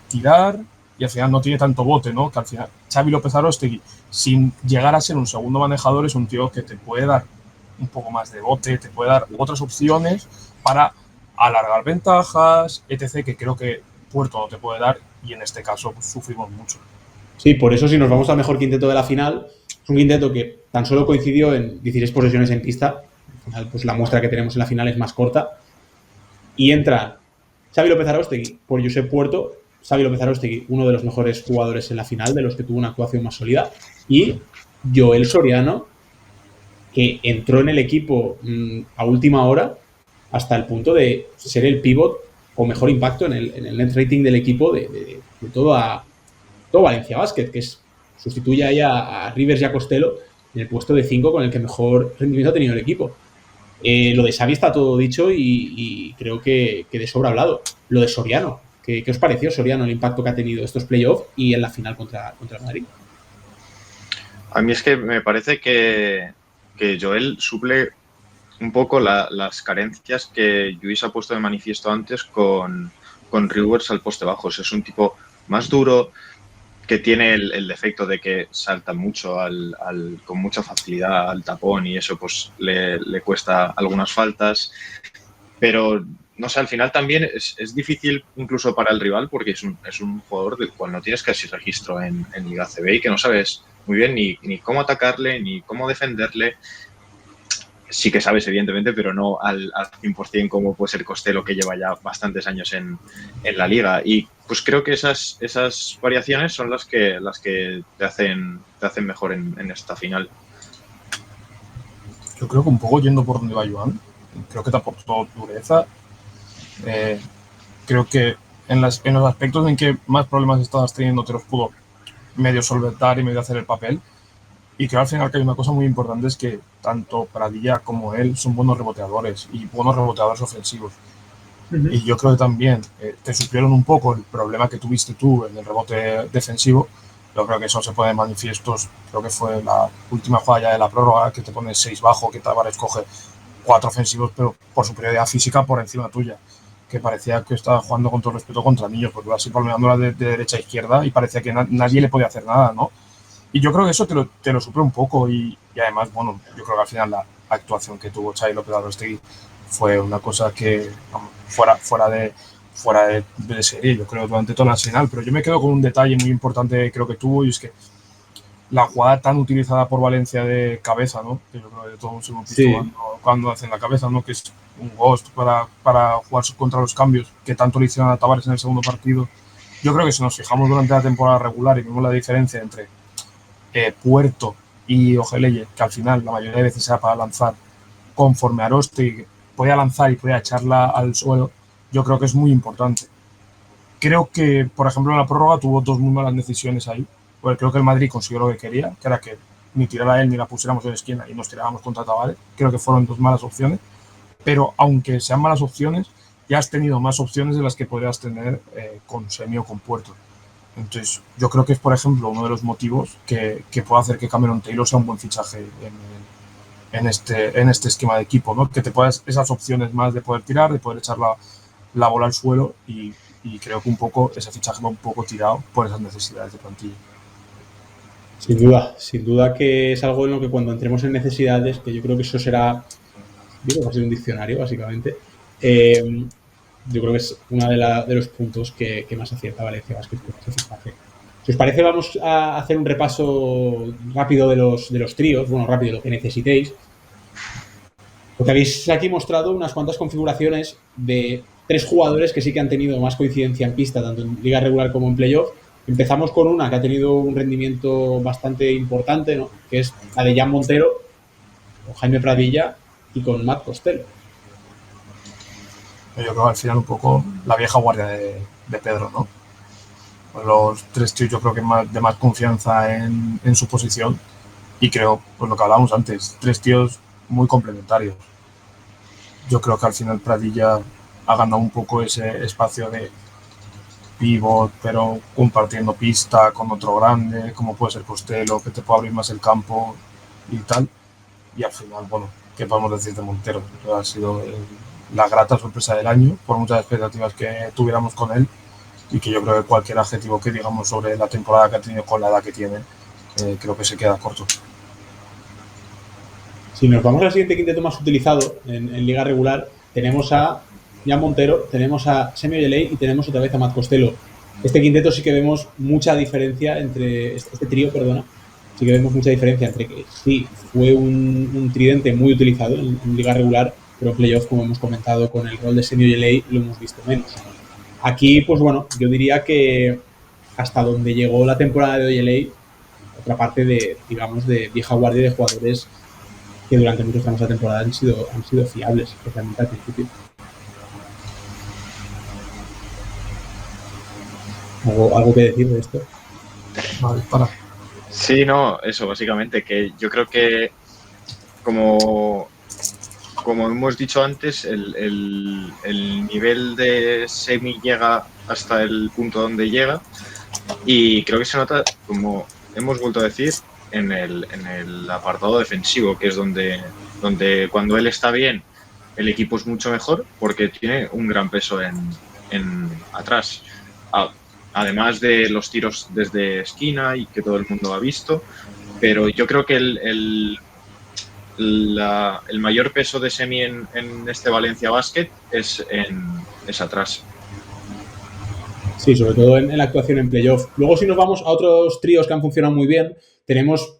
tirar, y al final no tiene tanto bote, ¿no? Que al final Xavi López Aróstegui, sin llegar a ser un segundo manejador, es un tío que te puede dar un poco más de bote, te puede dar otras opciones para alargar ventajas, etc., que creo que Puerto no te puede dar, y en este caso pues, sufrimos mucho. Sí, por eso si nos vamos al mejor quinteto de la final, es un quinteto que tan solo coincidió en 16 posesiones en pista. Al final, pues la muestra que tenemos en la final es más corta. Y entra Xavi López Aróstegui por Josep Puerto. Xavi López Aróstegui, uno de los mejores jugadores en la final, de los que tuvo una actuación más sólida. Y Joel Soriano, que entró en el equipo a última hora hasta el punto de ser el pívot con mejor impacto en el net rating del equipo de todo Valencia Basket, que sustituye ahí a Rivers y a Costello en el puesto de 5 con el que mejor rendimiento ha tenido el equipo. Lo de Xavi está todo dicho y creo que de sobra hablado. Lo de Soriano, ¿qué os pareció, Soriano, el impacto que ha tenido estos playoffs y en la final contra el Madrid? A mí es que me parece que Joel suple un poco las carencias que Lluís ha puesto de manifiesto antes con Rivers al poste bajo. O sea, es un tipo más duro, que tiene el defecto de que salta mucho con mucha facilidad al tapón y eso pues le cuesta algunas faltas. Pero, no sé, al final también es difícil incluso para el rival porque es un jugador del cual no tienes casi registro en Liga CB y que no sabes muy bien ni cómo atacarle ni cómo defenderle. Sí que sabes, evidentemente, pero no al 100% como puede ser Costello, que lleva ya bastantes años en la liga. Y pues creo que esas variaciones son las que te hacen mejor en esta final. Yo creo que un poco yendo por donde va Joan, creo que te aportó dureza. Creo que en los aspectos en que más problemas estabas teniendo te los pudo medio solventar y medio hacer el papel. Y creo al final que hay una cosa muy importante, es que tanto Pradilla como él son buenos reboteadores y buenos reboteadores ofensivos. Y yo creo que también te suplieron un poco el problema que tuviste tú en el rebote defensivo. Yo creo que eso se pone en manifiestos. Creo que fue la última jugada ya de la prórroga, que te pones 6 bajo, que Tavares coge 4 ofensivos, pero por superioridad física por encima tuya. Que parecía que estaba jugando con todo respeto contra niños, porque iba así palmeándola de derecha a izquierda y parecía que nadie le podía hacer nada, ¿no? Y yo creo que eso te lo suple un poco y además, bueno, yo creo que al final la actuación que tuvo Xavi López Arostegui fue una cosa que fuera de serie, yo creo, durante toda la final. Pero yo me quedo con un detalle muy importante, creo que tuvo, y es que la jugada tan utilizada por Valencia de cabeza, ¿no? Que yo creo que todos hemos visto cuando hacen la cabeza, ¿no? Que es un ghost para jugar contra los cambios, que tanto le hicieron a Tavares en el segundo partido. Yo creo que si nos fijamos durante la temporada regular y vemos la diferencia entre Puerto y Ojeleye, que al final la mayoría de veces era para lanzar, conforme Aroste podía lanzar y podía echarla al suelo, yo creo que es muy importante. Creo que, por ejemplo, en la prórroga tuvo 2 muy malas decisiones ahí, porque creo que el Madrid consiguió lo que quería, que era que ni tirara a él ni la pusiéramos en la esquina y nos tirábamos contra Tavares. Creo que fueron 2 malas opciones, pero aunque sean malas opciones, ya has tenido más opciones de las que podrías tener con Semi o con Puerto. Entonces, yo creo que es, por ejemplo, uno de los motivos que puede hacer que Cameron Taylor sea un buen fichaje en este esquema de equipo, ¿no? Que te puedas esas opciones más de poder tirar, de poder echar la bola al suelo y creo que un poco ese fichaje va un poco tirado por esas necesidades de plantilla. Sin duda que es algo en lo que cuando entremos en necesidades, que yo creo que eso será, digo, va a ser un diccionario, básicamente, yo creo que es uno de los puntos que más acierta Valencia Basket con ese fichaje. Si os parece, vamos a hacer un repaso rápido de los tríos, bueno, rápido, lo que necesitéis. Porque habéis aquí mostrado unas cuantas configuraciones de 3 jugadores que sí que han tenido más coincidencia en pista, tanto en liga regular como en playoff. Empezamos con una que ha tenido un rendimiento bastante importante, ¿no? Que es la de Jan Montero, con Jaime Pradilla y con Matt Costello. Yo creo que al final un poco la vieja guardia de Pedro, ¿no? Pues los 3 tíos yo creo que de más confianza en su posición, y creo, pues lo que hablábamos antes, 3 tíos muy complementarios. Yo creo que al final Pradilla ha ganado un poco ese espacio de pivot, pero compartiendo pista con otro grande, como puede ser Costello, que te puede abrir más el campo y tal. Y al final, bueno, ¿qué podemos decir de Montero? Ha sido la grata sorpresa del año, por muchas expectativas que tuviéramos con él, y que yo creo que cualquier adjetivo que digamos sobre la temporada que ha tenido con la edad que tiene, creo que se queda corto. Si nos vamos al siguiente quinteto más utilizado en liga regular, tenemos a Jan Montero, tenemos a Semi Ojeleye y tenemos otra vez a Matt Costello. Este quinteto sí que vemos mucha diferencia entre este trío, perdona, sí que vemos mucha diferencia entre que sí fue un tridente muy utilizado en liga regular, pero en playoff, como hemos comentado, con el rol de Semi Ojeleye lo hemos visto menos. Aquí, pues bueno, yo diría que hasta donde llegó la temporada de Ojeleye, otra parte de, digamos, de vieja guardia de jugadores que durante muchos tramos de la temporada han sido fiables, especialmente al principio. ¿Algo que decir de esto? Vale, para. Sí, no, eso, básicamente, que yo creo que como hemos dicho antes, el nivel de Semi llega hasta el punto donde llega, y creo que se nota, como hemos vuelto a decir, en el apartado defensivo, que es donde cuando él está bien, el equipo es mucho mejor porque tiene un gran peso en atrás. Además de los tiros desde esquina y que todo el mundo ha visto, pero yo creo que el mayor peso de Semi en este Valencia Basket es atrás. Sí, sobre todo en la actuación en playoff. Luego, si nos vamos a otros tríos que han funcionado muy bien, tenemos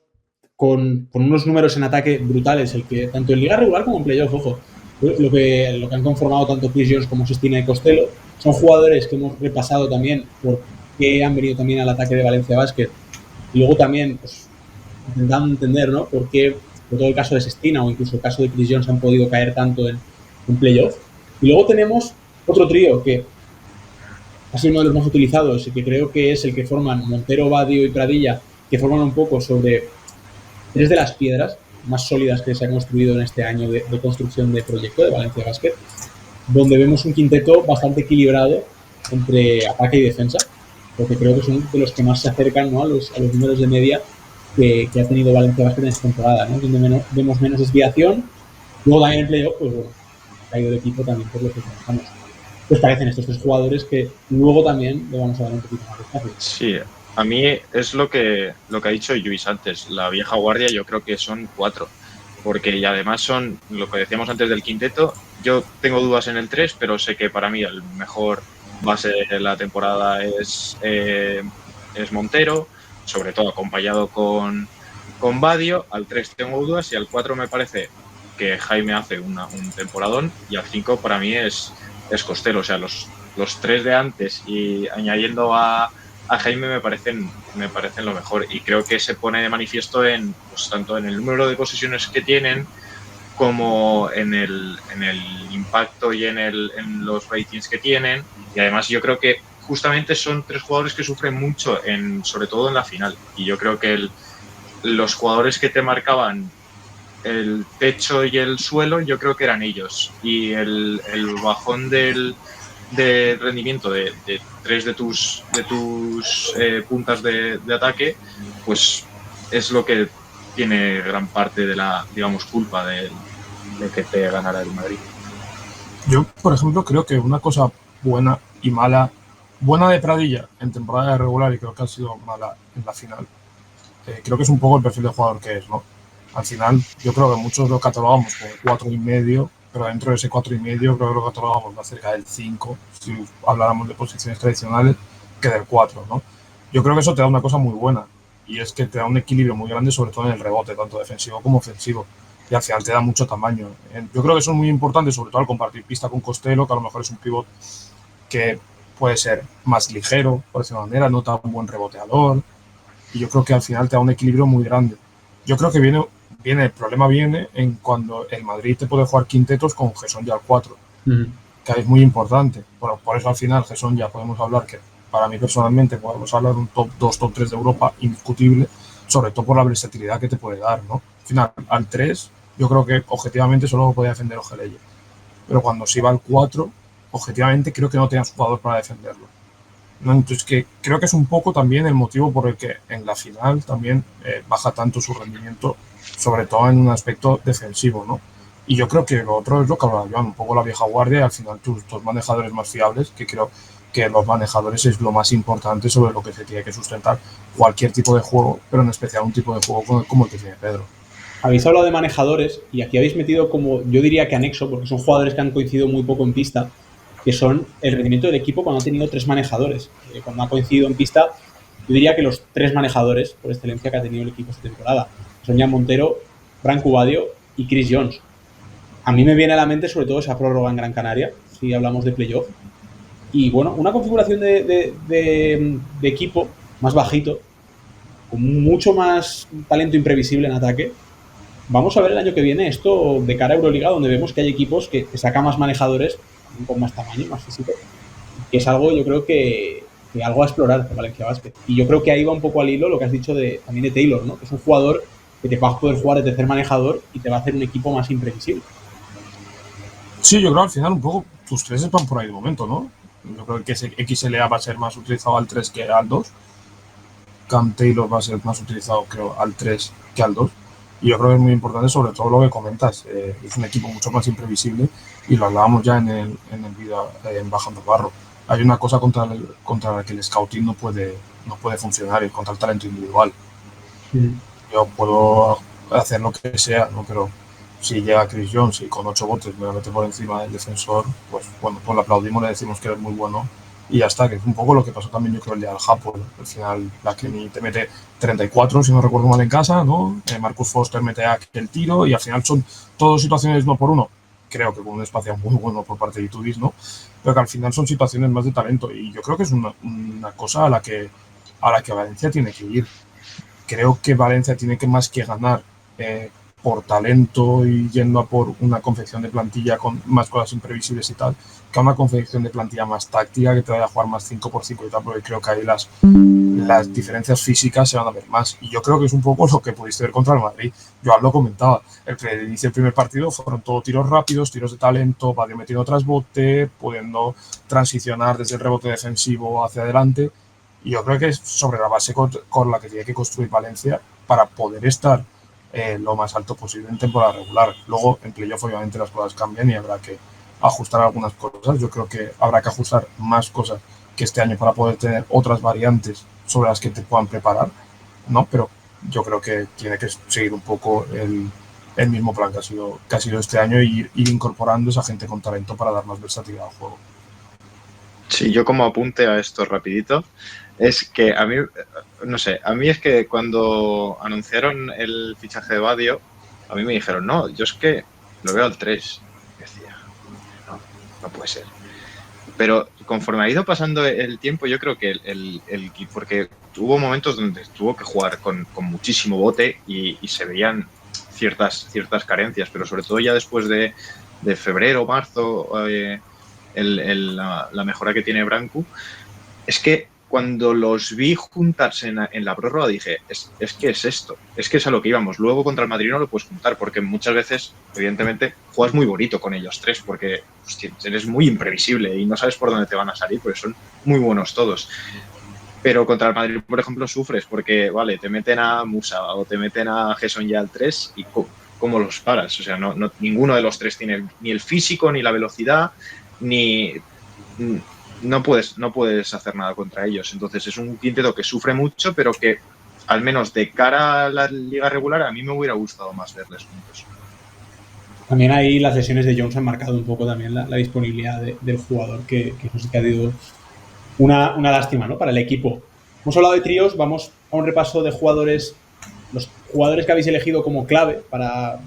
con unos números en ataque brutales, el que tanto en liga regular como en playoff, ojo, lo que han conformado tanto Chris Jones como Sestina y Costello, son jugadores que hemos repasado también por qué han venido también al ataque de Valencia Basket. Y luego también, pues, intentando entender, ¿no? Por qué, por todo el caso de Sestina o incluso el caso de Chris Jones han podido caer tanto en playoff. Y luego tenemos otro trío que ha sido uno de los más utilizados y que creo que es el que forman Montero, Badio y Pradilla, que forman un poco sobre tres de las piedras más sólidas que se han construido en este año de construcción de proyecto de Valencia Basket, donde vemos un quinteto bastante equilibrado entre ataque y defensa, porque creo que son de los que más se acercan, ¿no?, a los números de media que ha tenido Valencia Basket en esta temporada, ¿no?, donde vemos menos desviación. Luego también en playoff, pues bueno, ha caído el equipo también por lo que conozcamos. Pues parecen estos tres jugadores que luego también le vamos a dar un poquito más de espacio. Sí, a mí es lo que ha dicho Luis antes. La vieja guardia yo creo que son 4, porque y además son lo que decíamos antes del quinteto. Yo tengo dudas en el 3, pero sé que para mí el mejor base de la temporada es Montero, sobre todo acompañado con Badio. Al 3 tengo dudas y al 4 me parece que Jaime hace un temporadón, y al 5 para mí es Costello. O sea, los 3 de antes y añadiendo a Jaime me parecen lo mejor, y creo que se pone de manifiesto pues, tanto en el número de posesiones que tienen como en el impacto y en los ratings que tienen. Y además yo creo que justamente son 3 jugadores que sufren mucho, sobre todo en la final, y yo creo que los jugadores que te marcaban el techo y el suelo, yo creo que eran ellos, y el bajón de rendimiento de 3 de tus puntas de ataque, pues es lo que tiene gran parte de la, digamos, culpa de que te ganara el Madrid. Yo, por ejemplo, creo que una cosa buena y mala, buena de Pradilla en temporada regular, y creo que ha sido mala en la final, creo que es un poco el perfil de jugador que es, ¿no? Al final, yo creo que muchos lo catalogamos como 4,5, pero dentro de ese 4,5 creo que lo catalogamos más cerca del 5, si habláramos de posiciones tradicionales, que del 4, ¿no? Yo creo que eso te da una cosa muy buena, y es que te da un equilibrio muy grande, sobre todo en el rebote, tanto defensivo como ofensivo, y al final te da mucho tamaño. Yo creo que eso es muy importante, sobre todo al compartir pista con Costello, que a lo mejor es un pivot que puede ser más ligero, por decirlo de una manera, no tan buen reboteador, y yo creo que al final te da un equilibrio muy grande. Yo creo que el problema viene en cuando el Madrid te puede jugar quintetos con Gesson ya al 4, que es muy importante. Por eso al final Gesson ya podemos hablar que para mí personalmente podemos hablar de un top 2, top 3 de Europa indiscutible, sobre todo por la versatilidad que te puede dar, ¿no? Al final, al 3, yo creo que objetivamente solo podía defender Ojeleye, pero cuando se iba al 4, objetivamente creo que no tenías jugador para defenderlo, ¿no? Entonces creo que es un poco también el motivo por el que en la final también baja tanto su rendimiento, sobre todo en un aspecto defensivo, ¿no? Y yo creo que lo otro es lo que hablaba Joan, un poco la vieja guardia, y al final tus manejadores más fiables, que creo que los manejadores es lo más importante sobre lo que se tiene que sustentar cualquier tipo de juego, pero en especial un tipo de juego como el que tiene Pedro. Habéis hablado de manejadores y aquí habéis metido, como yo diría que anexo, porque son jugadores que han coincidido muy poco en pista, que son el rendimiento del equipo cuando ha tenido 3 manejadores. Cuando ha coincidido en pista, yo diría que los 3 manejadores por excelencia que ha tenido el equipo esta temporada son Jan Montero, Branco Badio y Chris Jones. A mí me viene a la mente sobre todo esa prórroga en Gran Canaria, si hablamos de playoff. Y bueno, una configuración de equipo más bajito, con mucho más talento imprevisible en ataque. Vamos a ver el año que viene esto de cara a Euroliga, donde vemos que hay equipos que sacan más manejadores, con más tamaño, más físico, que es algo, yo creo que algo a explorar de Valencia Basket. Y yo creo que ahí va un poco al hilo lo que has dicho también de Taylor, ¿no? Que es un jugador que te va a poder jugar de tercer manejador y te va a hacer un equipo más imprevisible. Sí, yo creo al final un poco tus 3 van por ahí de momento, ¿no? Yo creo que ese XLA va a ser más utilizado al 3 que al 2. Cam Taylor va a ser más utilizado, creo, al 3 que al 2. Y yo creo que es muy importante, sobre todo lo que comentas. Es un equipo mucho más imprevisible y lo hablábamos ya en el vídeo en Bajando Barro. Hay una cosa contra la que el scouting no puede funcionar, y contra el talento individual. Yo puedo hacer lo que sea, ¿no? Pero si llega Chris Jones y con 8 botes me lo mete por encima del defensor, pues bueno, pues le aplaudimos, le decimos que es muy bueno y ya está, que es un poco lo que pasó también yo creo el día del Hapoel. Al final la Kenny te mete 34, si no recuerdo mal, en casa, ¿no? Marcus Foster mete el tiro y al final son todas situaciones 1 por 1. Creo que con un espacio muy bueno por parte de Itudis, ¿no? Pero que al final son situaciones más de talento y yo creo que es una cosa a la que Valencia tiene que ir. Creo que Valencia tiene que más que ganar por talento y yendo a por una confección de plantilla con más cosas imprevisibles y tal, que a una confección de plantilla más táctica que te vaya a jugar más 5x5 y tal, porque creo que ahí las diferencias físicas se van a ver más. Y yo creo que es un poco lo que pudiste ver contra el Madrid. Yo lo comentaba, el inicio del primer partido fueron todo tiros rápidos, tiros de talento, Badio metiendo tras bote, pudiendo transicionar desde el rebote defensivo hacia adelante. Y yo creo que es sobre la base con la que tiene que construir Valencia para poder estar lo más alto posible en temporada regular. Luego, en playoff, obviamente, las cosas cambian y habrá que ajustar algunas cosas. Yo creo que habrá que ajustar más cosas que este año para poder tener otras variantes sobre las que te puedan preparar, ¿no? Pero yo creo que tiene que seguir un poco el mismo plan que ha sido este año y ir incorporando esa gente con talento para dar más versatilidad al juego. Sí, yo como apunte a esto rapidito, es que a mí, no sé, a mí es que cuando anunciaron el fichaje de Badio, a mí me dijeron, no, yo es que lo veo al 3. Y decía, no puede ser. Pero conforme ha ido pasando el tiempo, yo creo que porque hubo momentos donde tuvo que jugar con muchísimo bote y se veían ciertas carencias, pero sobre todo ya después de febrero, marzo, la mejora que tiene Brancu, es que cuando los vi juntarse en la prórroga dije, es que es esto, es que es a lo que íbamos. Luego contra el Madrid no lo puedes juntar porque muchas veces, evidentemente, juegas muy bonito con ellos tres porque hostia, eres muy imprevisible y no sabes por dónde te van a salir porque son muy buenos todos. Pero contra el Madrid, por ejemplo, sufres porque, vale, te meten a Musa o te meten a Gerson ya al 3 y ¿cómo los paras? O sea, ninguno de los tres tiene ni el físico, ni la velocidad, ni... No puedes hacer nada contra ellos. Entonces es un quinteto que sufre mucho, pero que al menos de cara a la liga regular a mí me hubiera gustado más verles juntos. También ahí las lesiones de Jones han marcado un poco también la disponibilidad del jugador, que eso sí que ha sido una lástima, ¿no?, para el equipo. Hemos hablado de tríos, vamos a un repaso de jugadores, los jugadores que habéis elegido como clave.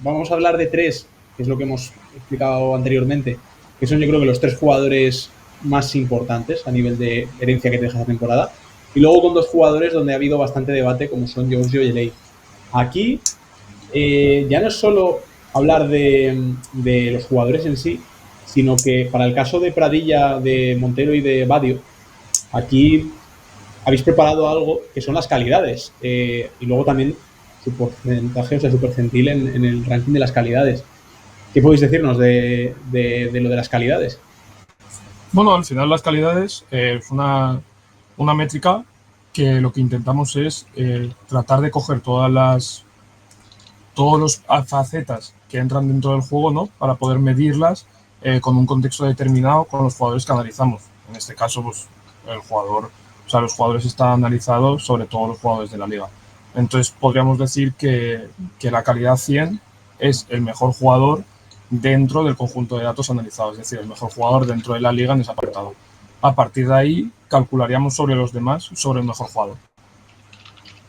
Vamos a hablar de 3, que es lo que hemos explicado anteriormente, que son yo creo que los 3 jugadores más importantes a nivel de herencia que te deja esa temporada. Y luego con 2 jugadores donde ha habido bastante debate, como son Giorgio y Elei. Aquí ya no es solo hablar de los jugadores en sí, sino que para el caso de Pradilla, de Montero y de Badio, aquí habéis preparado algo que son las calidades y luego también su porcentaje, o sea, su percentil en el ranking de las calidades. ¿Qué podéis decirnos de lo de las calidades? Bueno, al final las calidades es una métrica que lo que intentamos es tratar de coger todas las facetas que entran dentro del juego, ¿no?, para poder medirlas con un contexto determinado con los jugadores que analizamos. En este caso, pues los jugadores están analizados sobre todos los jugadores de la liga. Entonces podríamos decir que la calidad 100 es el mejor jugador dentro del conjunto de datos analizados, es decir, el mejor jugador dentro de la liga en ese apartado. A partir de ahí calcularíamos sobre los demás, sobre el mejor jugador.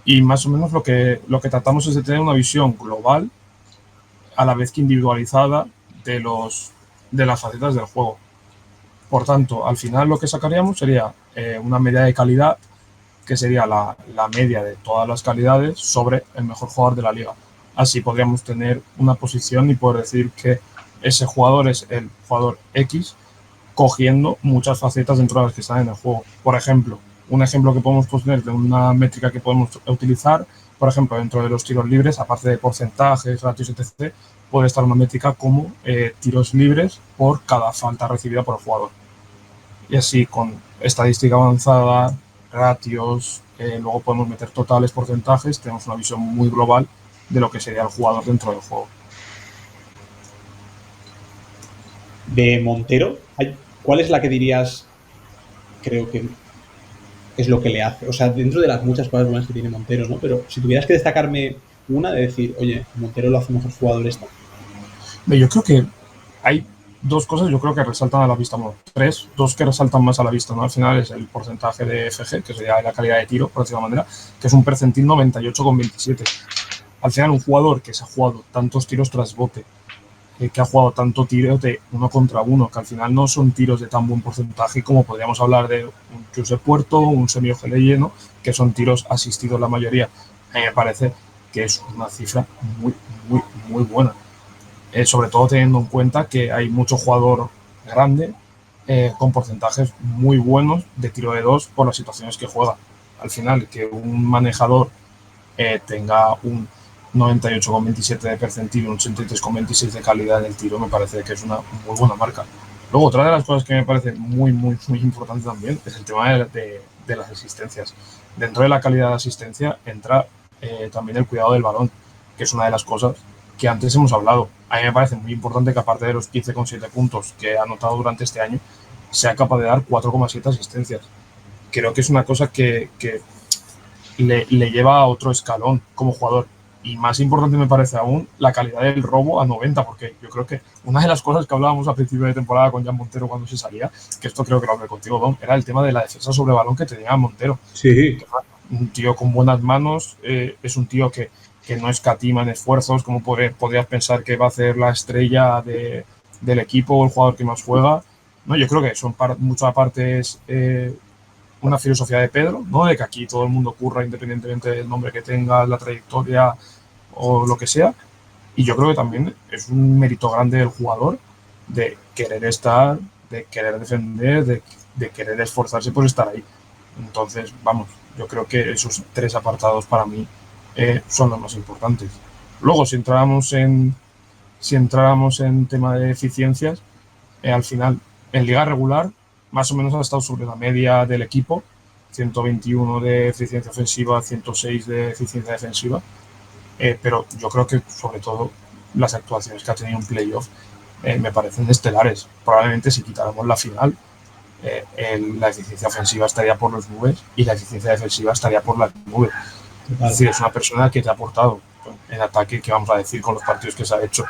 Y más o menos lo que tratamos es de tener una visión global, a la vez que individualizada, de las facetas del juego. Por tanto, al final lo que sacaríamos sería una media de calidad, que sería la media de todas las calidades sobre el mejor jugador de la liga. Así podríamos tener una posición y poder decir que ese jugador es el jugador X, cogiendo muchas facetas dentro de las que están en el juego. Por ejemplo, un ejemplo que podemos poner de una métrica que podemos utilizar, por ejemplo, dentro de los tiros libres, aparte de porcentajes, ratios, etc., puede estar una métrica como tiros libres por cada falta recibida por el jugador. Y así, con estadística avanzada, ratios, luego podemos meter totales, porcentajes, tenemos una visión muy global de lo que sería el jugador dentro del juego. De Montero, ¿cuál es la que dirías, creo que es lo que le hace? O sea, dentro de las muchas cosas buenas que tiene Montero, ¿no? Pero si tuvieras que destacarme una de decir, oye, Montero lo hace mejor jugador esta. Yo creo que hay dos cosas, yo creo que resaltan a la vista, bueno, dos que resaltan más a la vista, ¿no? Al final es el porcentaje de FG, que sería la calidad de tiro, por decirlo de manera, que es un percentil 98,27. Al final, un jugador que se ha jugado tantos tiros tras bote, que ha jugado tanto tiro de 1 contra 1, que al final no son tiros de tan buen porcentaje como podríamos hablar de un Josep Puerto, un Semio Geleye, ¿no? Que son tiros asistidos la mayoría. A mí me parece que es una cifra muy, muy, muy buena. Sobre todo teniendo en cuenta que hay mucho jugador grande con porcentajes muy buenos de tiro de 2 por las situaciones que juega. Al final, que un manejador tenga un 98,27 de percentil, un 83,26 de calidad del tiro, me parece que es una muy buena marca. Luego, otra de las cosas que me parece muy, muy, muy importante también es el tema de las asistencias. Dentro de la calidad de asistencia entra también el cuidado del balón, que es una de las cosas que antes hemos hablado. A mí me parece muy importante que aparte de los 15,7 puntos que ha anotado durante este año, sea capaz de dar 4,7 asistencias. Creo que es una cosa que le lleva a otro escalón como jugador. Y más importante me parece aún la calidad del robo a 90, porque yo creo que una de las cosas que hablábamos a principio de temporada con Jan Montero cuando se salía, que esto creo que lo hablé contigo, Don, era el tema de la defensa sobre balón que tenía Montero. Sí. Un tío con buenas manos, es un tío que no escatima en esfuerzos, como podrías pensar que va a ser la estrella del equipo o el jugador que más juega. No, yo creo que son muchas partes una filosofía de Pedro, ¿no? De que aquí todo el mundo curra independientemente del nombre que tenga, la trayectoria o lo que sea. Y yo creo que también es un mérito grande del jugador de querer estar, de querer defender, de querer esforzarse por estar ahí. Entonces, vamos, yo creo que esos tres apartados para mí son los más importantes. Luego, si entráramos en tema de eficiencias, al final, en liga regular, más o menos ha estado sobre la media del equipo, 121 de eficiencia ofensiva, 106 de eficiencia defensiva, pero yo creo que sobre todo las actuaciones que ha tenido en playoff me parecen estelares. Probablemente si quitáramos la final, la eficiencia ofensiva estaría por las nubes y la eficiencia defensiva estaría por las nubes. Es decir, es una persona que te ha aportado en ataque, que vamos a decir con los partidos que se ha hecho.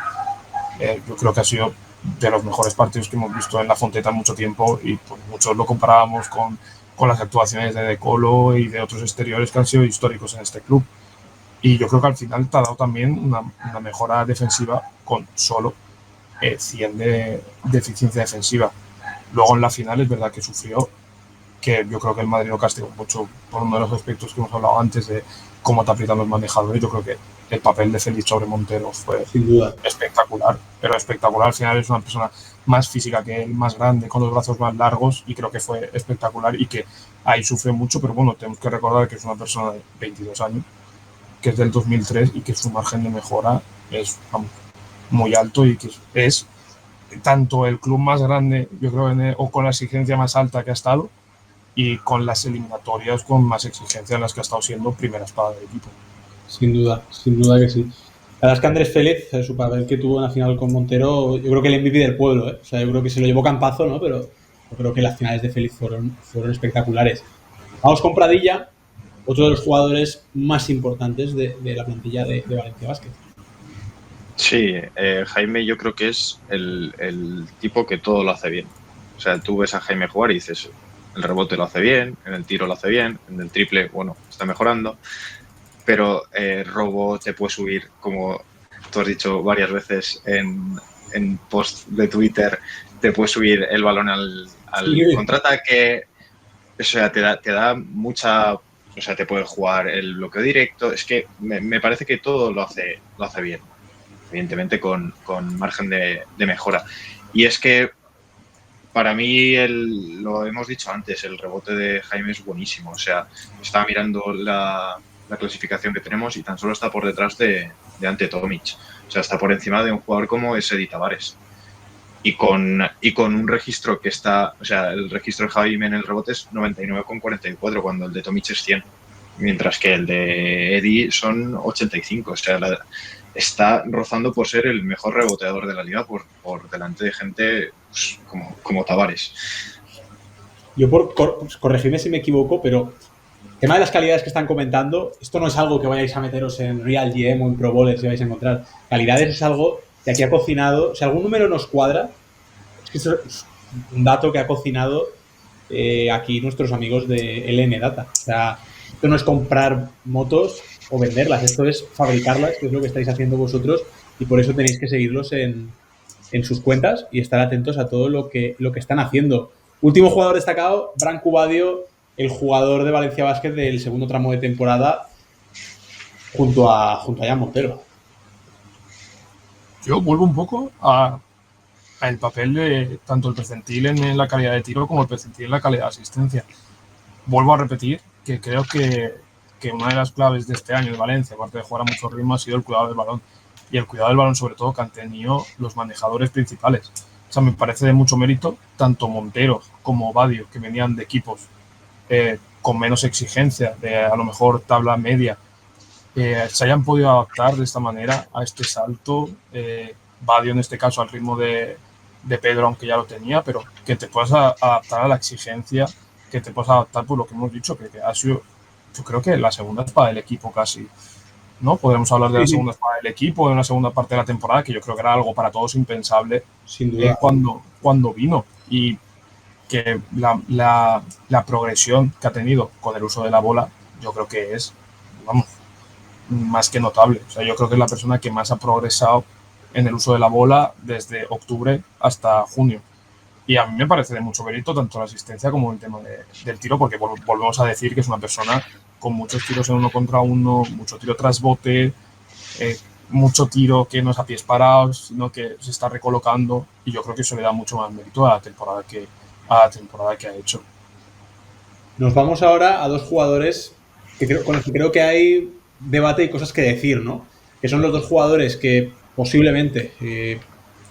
Yo creo que ha sido de los mejores partidos que hemos visto en la Fonteta en mucho tiempo y pues, muchos lo comparábamos con las actuaciones de Colo y de otros exteriores que han sido históricos en este club. Y yo creo que al final te ha dado también una mejora defensiva con solo 100 de eficiencia defensiva. Luego en la final es verdad que sufrió, que yo creo que el Madrid lo castigó mucho por uno de los aspectos que hemos hablado antes de cómo te aprietan los manejadores. Yo creo que el papel de Félix sobre Montero fue sin duda espectacular, pero espectacular. Al final es una persona más física que él, más grande, con los brazos más largos, y creo que fue espectacular y que ahí sufre mucho, pero bueno, tenemos que recordar que es una persona de 22 años, que es del 2003 y que su margen de mejora es muy alto y que es tanto el club más grande, yo creo, o con la exigencia más alta que ha estado, y con las eliminatorias con más exigencia en las que ha estado siendo primera espada del equipo. Sin duda que sí. La verdad es que Andrés Félix, su papel que tuvo en la final con Montero, yo creo que el MVP del pueblo, ¿eh? O sea, yo creo que se lo llevó Campazo, ¿no? Pero yo creo que las finales de Félix fueron espectaculares. Vamos con Pradilla, otro de los jugadores más importantes de la plantilla de Valencia Basket. Sí, Jaime yo creo que es el tipo que todo lo hace bien. O sea, tú ves a Jaime jugar y dices, el rebote lo hace bien, en el tiro lo hace bien, en el triple, bueno, está mejorando, pero robo te puede subir, como tú has dicho varias veces en post de Twitter, te puede subir el balón al contraataque, o sea, te da mucha, o sea, te puede jugar el bloqueo directo, es que me parece que todo lo hace bien, evidentemente con margen de mejora. Y es que para mí, lo hemos dicho antes, el rebote de Jaime es buenísimo. O sea, estaba mirando la clasificación que tenemos y tan solo está por detrás de Ante Tomic. O sea, está por encima de un jugador como Sedi Tavares. y con un registro que está, o sea, el registro de Jaime en el rebote es 99,44 cuando el de Tomic es 100, mientras que el de Eddie son 85, o sea, está rozando por ser el mejor reboteador de la liga por delante de gente pues, como Tavares. Yo, corregidme si me equivoco, pero el tema de las calidades que están comentando, esto no es algo que vayáis a meteros en Real GM o en Pro Bowler si vais a encontrar. Calidades es algo que aquí ha cocinado. Si algún número nos cuadra, es que eso es un dato que ha cocinado aquí nuestros amigos de LN Data. O sea, esto no es comprar motos o venderlas, esto es fabricarlas, que es lo que estáis haciendo vosotros, y por eso tenéis que seguirlos en sus cuentas y estar atentos a todo lo que están haciendo. Último jugador destacado, Branco Badio, el jugador de Valencia Basket del segundo tramo de temporada, junto a Jan Montero. Yo vuelvo un poco a el papel de tanto el percentil en la calidad de tiro como el percentil en la calidad de asistencia. Vuelvo a repetir que creo que una de las claves de este año de Valencia, aparte de jugar a mucho ritmo, ha sido el cuidado del balón. Y el cuidado del balón, sobre todo, que han tenido los manejadores principales. O sea, me parece de mucho mérito tanto Montero como Badio, que venían de equipos con menos exigencia, de a lo mejor tabla media, se hayan podido adaptar de esta manera a este salto. Badio, en este caso, al ritmo de Pedro, aunque ya lo tenía, pero que te puedas adaptar a la exigencia, que te puedas adaptar por lo que hemos dicho, que ha sido, yo creo que la segunda espada del equipo casi, ¿no? Podemos hablar de la segunda espada del equipo, de una segunda parte de la temporada, que yo creo que era algo para todos impensable. Sin duda. Cuando vino. Y que la progresión que ha tenido con el uso de la bola, yo creo que es, vamos, más que notable. O sea, yo creo que es la persona que más ha progresado en el uso de la bola desde octubre hasta junio. Y a mí me parece de mucho mérito tanto la asistencia como el tema del tiro, porque volvemos a decir que es una persona con muchos tiros en 1 contra 1, mucho tiro tras bote, mucho tiro que no es a pies parados, sino que se está recolocando, y yo creo que eso le da mucho más mérito a la temporada que ha hecho. Nos vamos ahora a dos jugadores con los que creo que hay debate y cosas que decir, ¿no? Que son los dos jugadores que posiblemente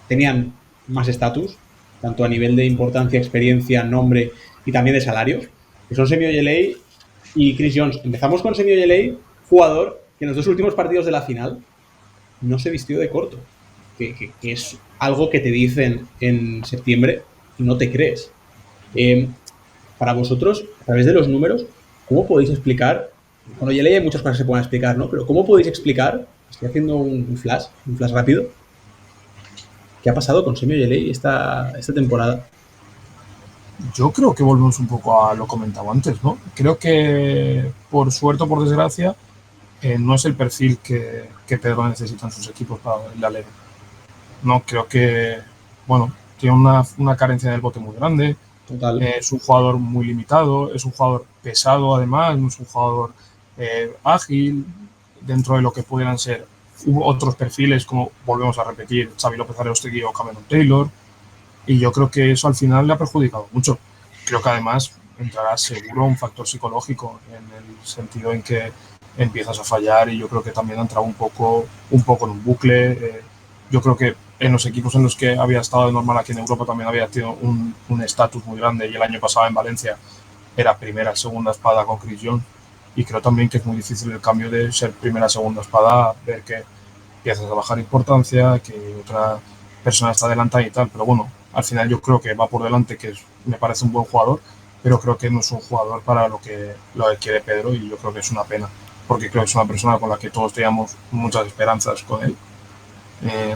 tenían más estatus, tanto a nivel de importancia, experiencia, nombre y también de salario, que son Semi Ojeleye y Chris Jones. Empezamos con Semi Ojeleye, jugador que en los 2 últimos partidos de la final no se vistió de corto, que es algo que te dicen en septiembre y no te crees. Para vosotros, a través de los números, ¿cómo podéis explicar? Con Ojeleye hay muchas cosas que se pueden explicar, ¿no? Pero ¿cómo podéis explicar? Estoy haciendo un flash rápido. ¿Qué ha pasado con Semi Ojeleye esta temporada? Yo creo que volvemos un poco a lo comentado antes, ¿no? Creo que, por suerte o por desgracia, no es el perfil que Pedro necesita en sus equipos para la Leve. No, creo que, bueno, tiene una carencia del bote muy grande. Total. Es un jugador muy limitado, es un jugador pesado además, no es un jugador ágil dentro de lo que pudieran ser otros perfiles, como volvemos a repetir, Xavi López Areostegui o Cameron Taylor, y yo creo que eso al final le ha perjudicado mucho. Creo que además entrará seguro un factor psicológico en el sentido en que empiezas a fallar, y yo creo que también ha entrado un poco en un bucle. Yo creo que en los equipos en los que había estado de normal aquí en Europa también había tenido un estatus muy grande, y el año pasado en Valencia era primera, segunda espada con Chris Jones, y creo también que es muy difícil el cambio de ser primera, segunda espada, ver que empiezas a bajar importancia, que otra persona está adelantada y tal, pero bueno, al final yo creo que va por delante, que me parece un buen jugador, pero creo que no es un jugador para lo que quiere Pedro, y yo creo que es una pena, porque creo que es una persona con la que todos teníamos muchas esperanzas con él,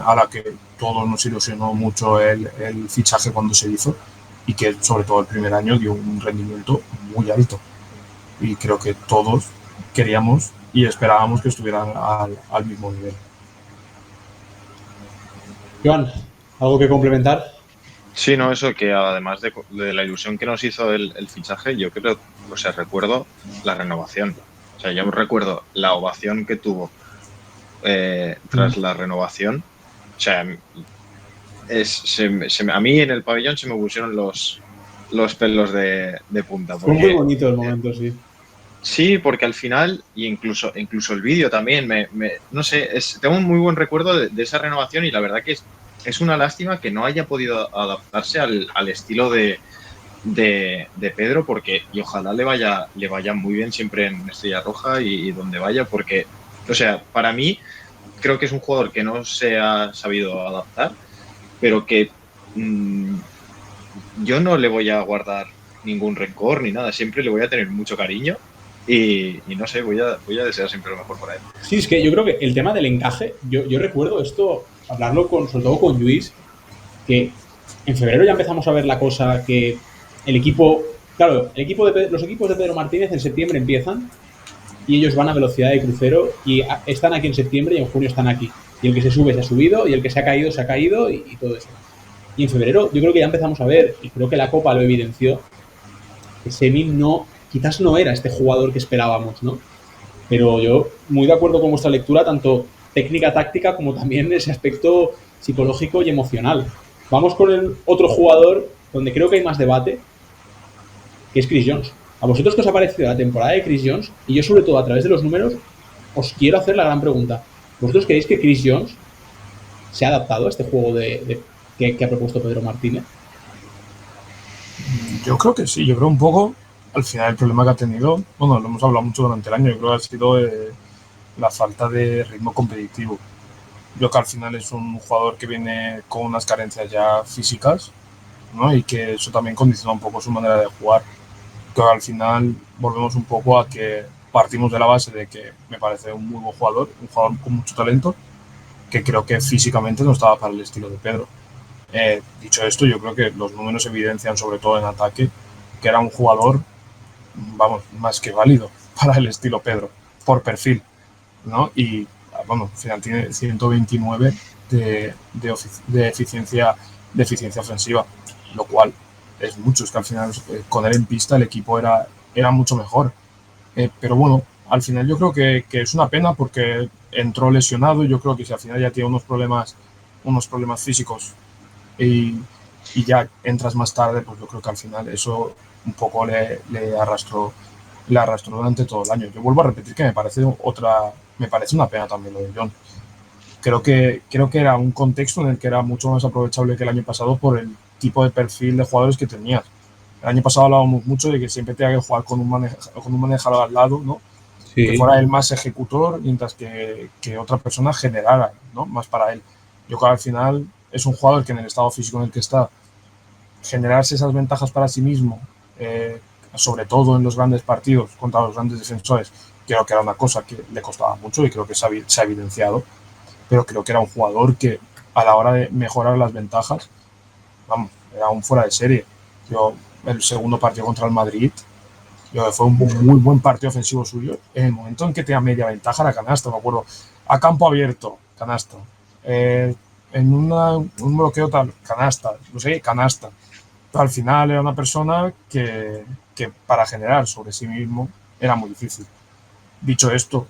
a la que todos nos ilusionó mucho el fichaje cuando se hizo, y que sobre todo el primer año dio un rendimiento muy alto, y creo que todos queríamos y esperábamos que estuvieran al mismo nivel. Joan, ¿algo que complementar? Sí, no, eso que además de la ilusión que nos hizo el fichaje, yo creo, o sea, recuerdo la renovación. O sea, yo recuerdo la ovación que tuvo tras la renovación. O sea, a mí en el pabellón se me pusieron los pelos de punta. Fue muy bonito el momento, sí. Sí, porque al final, y incluso el vídeo también, no sé, tengo un muy buen recuerdo de esa renovación, y la verdad que es una lástima que no haya podido adaptarse al estilo de Pedro, porque y ojalá le vaya muy bien siempre en Estrella Roja y donde vaya, porque, o sea, para mí creo que es un jugador que no se ha sabido adaptar, pero que yo no le voy a guardar ningún rencor ni nada, siempre le voy a tener mucho cariño y no sé, voy a desear siempre lo mejor para él. Sí, es que yo creo que el tema del encaje, yo recuerdo esto, hablarlo sobre todo con Luis, que en febrero ya empezamos a ver la cosa que el equipo, claro, los equipos de Pedro Martínez en septiembre empiezan y ellos van a velocidad de crucero y están aquí en septiembre y en junio están aquí. Y el que se sube se ha subido y el que se ha caído y todo eso. Y en febrero yo creo que ya empezamos a ver, y creo que la Copa lo evidenció, que Semi quizás no era este jugador que esperábamos, ¿no? Pero yo muy de acuerdo con vuestra lectura, tanto técnica, táctica, como también ese aspecto psicológico y emocional. Vamos con el otro jugador donde creo que hay más debate, que es Chris Jones. ¿A vosotros qué os ha parecido la temporada de Chris Jones? Y yo, sobre todo, a través de los números, os quiero hacer la gran pregunta. ¿Vosotros creéis que Chris Jones se ha adaptado a este juego que ha propuesto Pedro Martínez? Yo creo que sí, yo creo un poco, al final el problema que ha tenido, bueno, lo hemos hablado mucho durante el año, yo creo que ha sido la falta de ritmo competitivo. Yo creo que al final es un jugador que viene con unas carencias ya físicas, ¿no? Y que eso también condiciona un poco su manera de jugar. Creo que al final volvemos un poco a que partimos de la base de que me parece un muy buen jugador, un jugador con mucho talento, que creo que físicamente no estaba para el estilo de Pedro. Dicho esto, yo creo que los números evidencian, sobre todo en ataque, que era un jugador, vamos, más que válido para el estilo Pedro, por perfil, ¿no? Y, bueno, al final tiene 129 de eficiencia ofensiva, lo cual es mucho. Es que al final, con él en pista, el equipo era mucho mejor. Pero bueno, al final yo creo que es una pena porque entró lesionado. Yo creo que si al final ya tiene unos problemas físicos y ya entras más tarde, pues yo creo que al final eso un poco le arrastró durante todo el año. Yo vuelvo a repetir que me parece una pena también lo de John. Creo que era un contexto en el que era mucho más aprovechable que el año pasado por el tipo de perfil de jugadores que tenías. El año pasado hablábamos mucho de que siempre tenía que jugar con un manejador al lado, ¿no? Sí. Que fuera el más ejecutor, mientras que otra persona generara, ¿no? Más para él. Yo creo que al final es un jugador que en el estado físico en el que está, generarse esas ventajas para sí mismo, sobre todo en los grandes partidos contra los grandes defensores, creo que era una cosa que le costaba mucho y creo que se ha evidenciado, pero creo que era un jugador que a la hora de mejorar las ventajas, vamos, era un fuera de serie. El segundo partido contra el Madrid, fue un muy buen partido ofensivo suyo. En el momento en que tenía media ventaja era canasta, me acuerdo, a campo abierto, canasta. En un bloqueo tal, canasta, no sé, canasta. Pero al final era una persona que para generar sobre sí mismo era muy difícil. Dicho esto,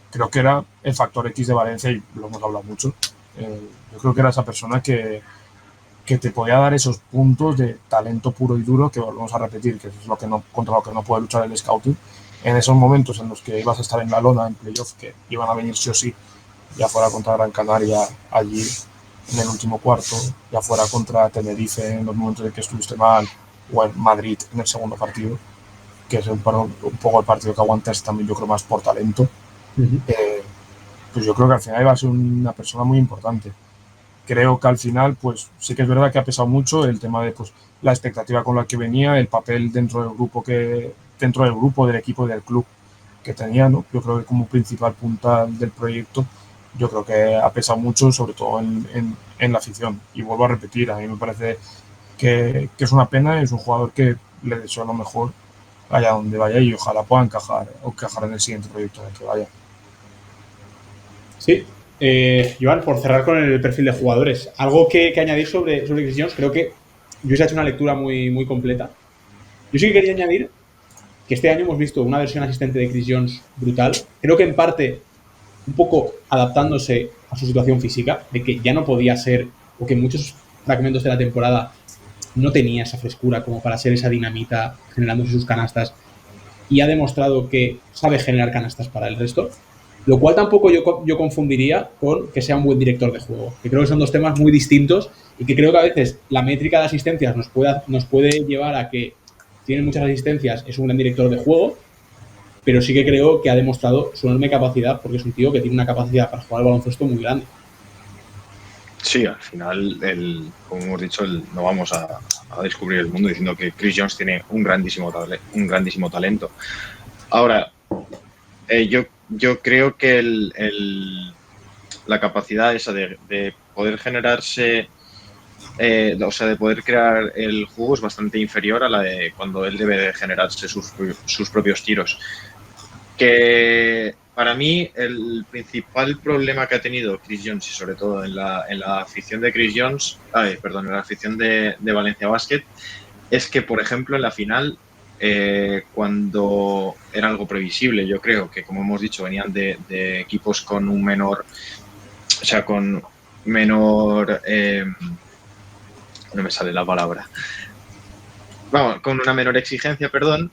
creo que era el factor X de Valencia y lo hemos hablado mucho. Yo creo que era esa persona que te podía dar esos puntos de talento puro y duro, que volvemos a repetir, que es contra lo que no puede luchar el scouting, en esos momentos en los que ibas a estar en la lona, en playoff, que iban a venir sí o sí, ya fuera contra Gran Canaria allí en el último cuarto, ya fuera contra Tenerife en los momentos en que estuviste mal, o en Madrid en el segundo partido, que es un poco el partido que aguantas también, yo creo, más por talento. Pues yo creo que al final iba a ser una persona muy importante. Creo que al final, pues sí que es verdad que ha pesado mucho el tema de pues la expectativa con la que venía, el papel dentro del grupo, del equipo y del club que tenía, ¿no? Yo creo que como principal punta del proyecto, yo creo que ha pesado mucho, sobre todo en la afición. Y vuelvo a repetir, a mí me parece que es una pena, es un jugador que le deseo lo mejor allá donde vaya y ojalá pueda encajar en el siguiente proyecto en el que vaya. Sí. Joan, por cerrar con el perfil de jugadores, algo que añadir sobre Chris Jones. Creo que Luis ha hecho una lectura muy, muy completa. Yo sí que quería añadir que este año hemos visto una versión asistente de Chris Jones brutal. Creo que en parte un poco adaptándose a su situación física, de que ya no podía ser, o que en muchos fragmentos de la temporada no tenía esa frescura como para ser esa dinamita generándose sus canastas, y ha demostrado que sabe generar canastas para el resto. Lo cual tampoco yo confundiría con que sea un buen director de juego, que creo que son dos temas muy distintos y que creo que a veces la métrica de asistencias nos puede llevar a que tiene muchas asistencias, es un gran director de juego, pero sí que creo que ha demostrado su enorme capacidad, porque es un tío que tiene una capacidad para jugar al baloncesto muy grande. Sí, al final, como hemos dicho, no vamos a descubrir el mundo diciendo que Chris Jones tiene un grandísimo talento. Ahora, yo creo que la capacidad esa de poder generarse, o sea, de poder crear el juego es bastante inferior a la de cuando él debe de generarse sus propios tiros. Que para mí el principal problema que ha tenido Chris Jones y sobre todo en la afición de Chris Jones, en la afición de Valencia Basket, es que, por ejemplo, en la final, cuando era algo previsible, yo creo que, como hemos dicho, venían de equipos con un menor, o sea, con menor, no me sale la palabra, vamos, con una menor exigencia, perdón,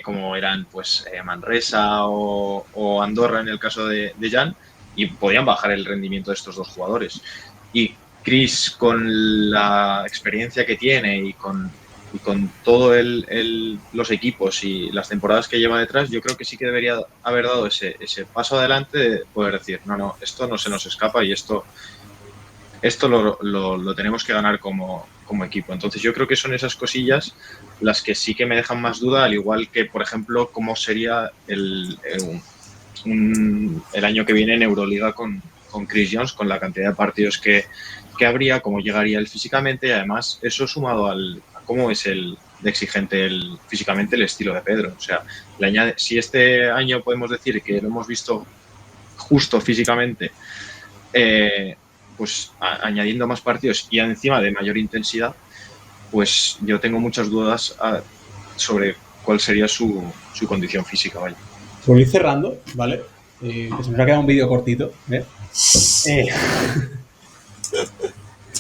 como eran pues Manresa o Andorra en el caso de Jan, y podían bajar el rendimiento de estos dos jugadores. Y Chris, con la experiencia que tiene y con todos los equipos y las temporadas que lleva detrás, yo creo que sí que debería haber dado ese paso adelante de poder decir, no, esto no se nos escapa y esto lo tenemos que ganar como equipo. Entonces yo creo que son esas cosillas las que sí que me dejan más duda, al igual que, por ejemplo, cómo sería el año que viene en Euroliga con Chris Jones, con la cantidad de partidos que habría, cómo llegaría él físicamente, y además eso sumado a cómo es de exigente físicamente el estilo de Pedro. O sea, si este año podemos decir que lo hemos visto justo físicamente, pues añadiendo más partidos y encima de mayor intensidad, pues yo tengo muchas dudas sobre cuál sería su condición física. Vaya. Por ir cerrando, ¿vale? Que se nos ha quedado un vídeo cortito.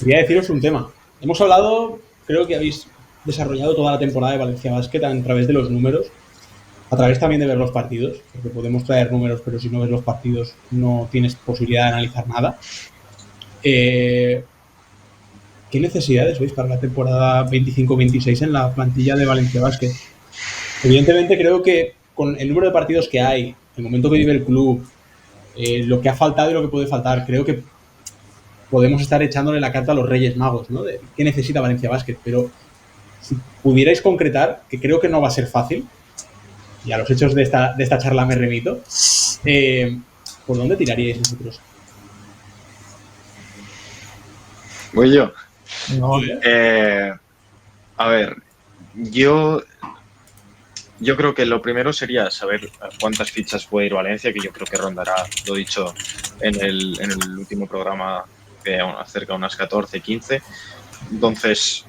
Quería deciros un tema. Hemos hablado, creo que habéis desarrollado toda la temporada de Valencia Basket a través de los números, a través también de ver los partidos, porque podemos traer números, pero si no ves los partidos no tienes posibilidad de analizar nada. ¿Qué necesidades veis para la temporada 25-26 en la plantilla de Valencia Basket? Evidentemente creo que con el número de partidos que hay, el momento que vive el club, lo que ha faltado y lo que puede faltar, creo que podemos estar echándole la carta a los Reyes Magos, ¿no? De qué necesita Valencia Basket, pero si pudierais concretar, que creo que no va a ser fácil, y a los hechos de esta charla me remito, ¿por dónde tiraríais vosotros? Voy yo. No, a ver, yo creo que lo primero sería saber cuántas fichas puede ir Valencia, que yo creo que rondará, lo dicho en el último programa, cerca de unas 14, 15. Entonces,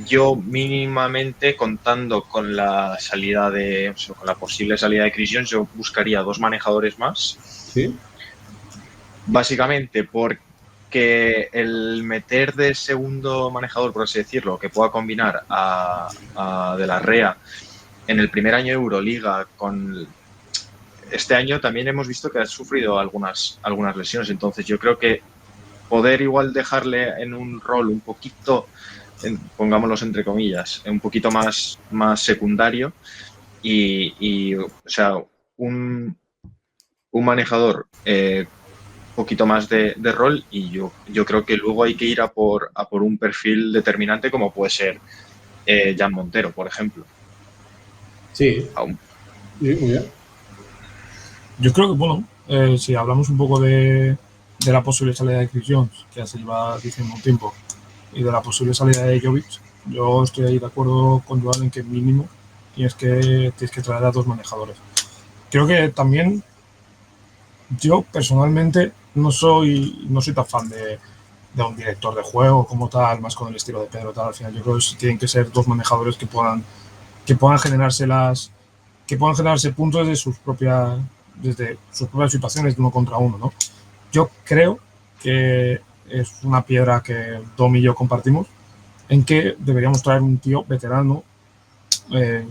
yo mínimamente, contando con la con la posible salida de Chris Jones, yo buscaría 2 manejadores más. ¿Sí? Básicamente porque el meter de segundo manejador, por así decirlo, que pueda combinar a De la Rea en el primer año de Euroliga con este año también hemos visto que ha sufrido algunas lesiones. Entonces yo creo que poder igual dejarle en un rol un poquito, pongámoslos entre comillas, un poquito más secundario y o sea, un manejador poquito más de rol, y yo creo que luego hay que ir a por un perfil determinante como puede ser Jan Montero, por ejemplo. Sí. Sí, muy bien. yo creo que, bueno, si hablamos un poco de la posible salida de Chris Jones, que ya se lleva diciendo un tiempo, y de la posible salida de Jovic, yo estoy ahí de acuerdo con Joan en que mínimo tienes que traer a 2 manejadores. Creo que también yo personalmente no soy tan fan de un director de juego como tal, más con el estilo de Pedro tal. Al final yo creo que tienen que ser 2 manejadores que puedan generarse puntos desde sus propias situaciones de 1 contra 1, ¿no? Yo creo que es una piedra que Dom y yo compartimos, en que deberíamos traer un tío veterano,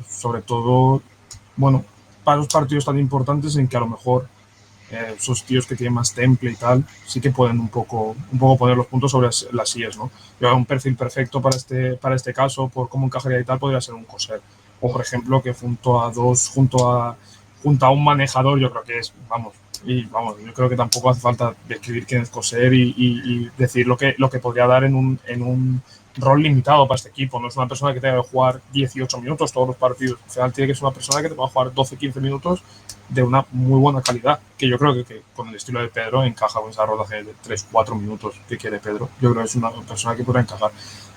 sobre todo, bueno, para los partidos tan importantes en que a lo mejor esos tíos que tienen más temple y tal, sí que pueden un poco poner los puntos sobre las sillas, ¿no? Yo un perfil perfecto para este caso, por cómo encajaría y tal, podría ser un coser. O, por ejemplo, que junto a un manejador, yo creo que es, yo creo que tampoco hace falta describir quién es coser y decir lo que podría dar en un rol limitado para este equipo. No es una persona que tenga que jugar 18 minutos todos los partidos. Al final tiene que ser una persona que te va a jugar 12-15 minutos de una muy buena calidad, que yo creo que con el estilo de Pedro encaja con esa rodaje de 3-4 minutos que quiere Pedro. Yo creo que es una persona que podrá encajar.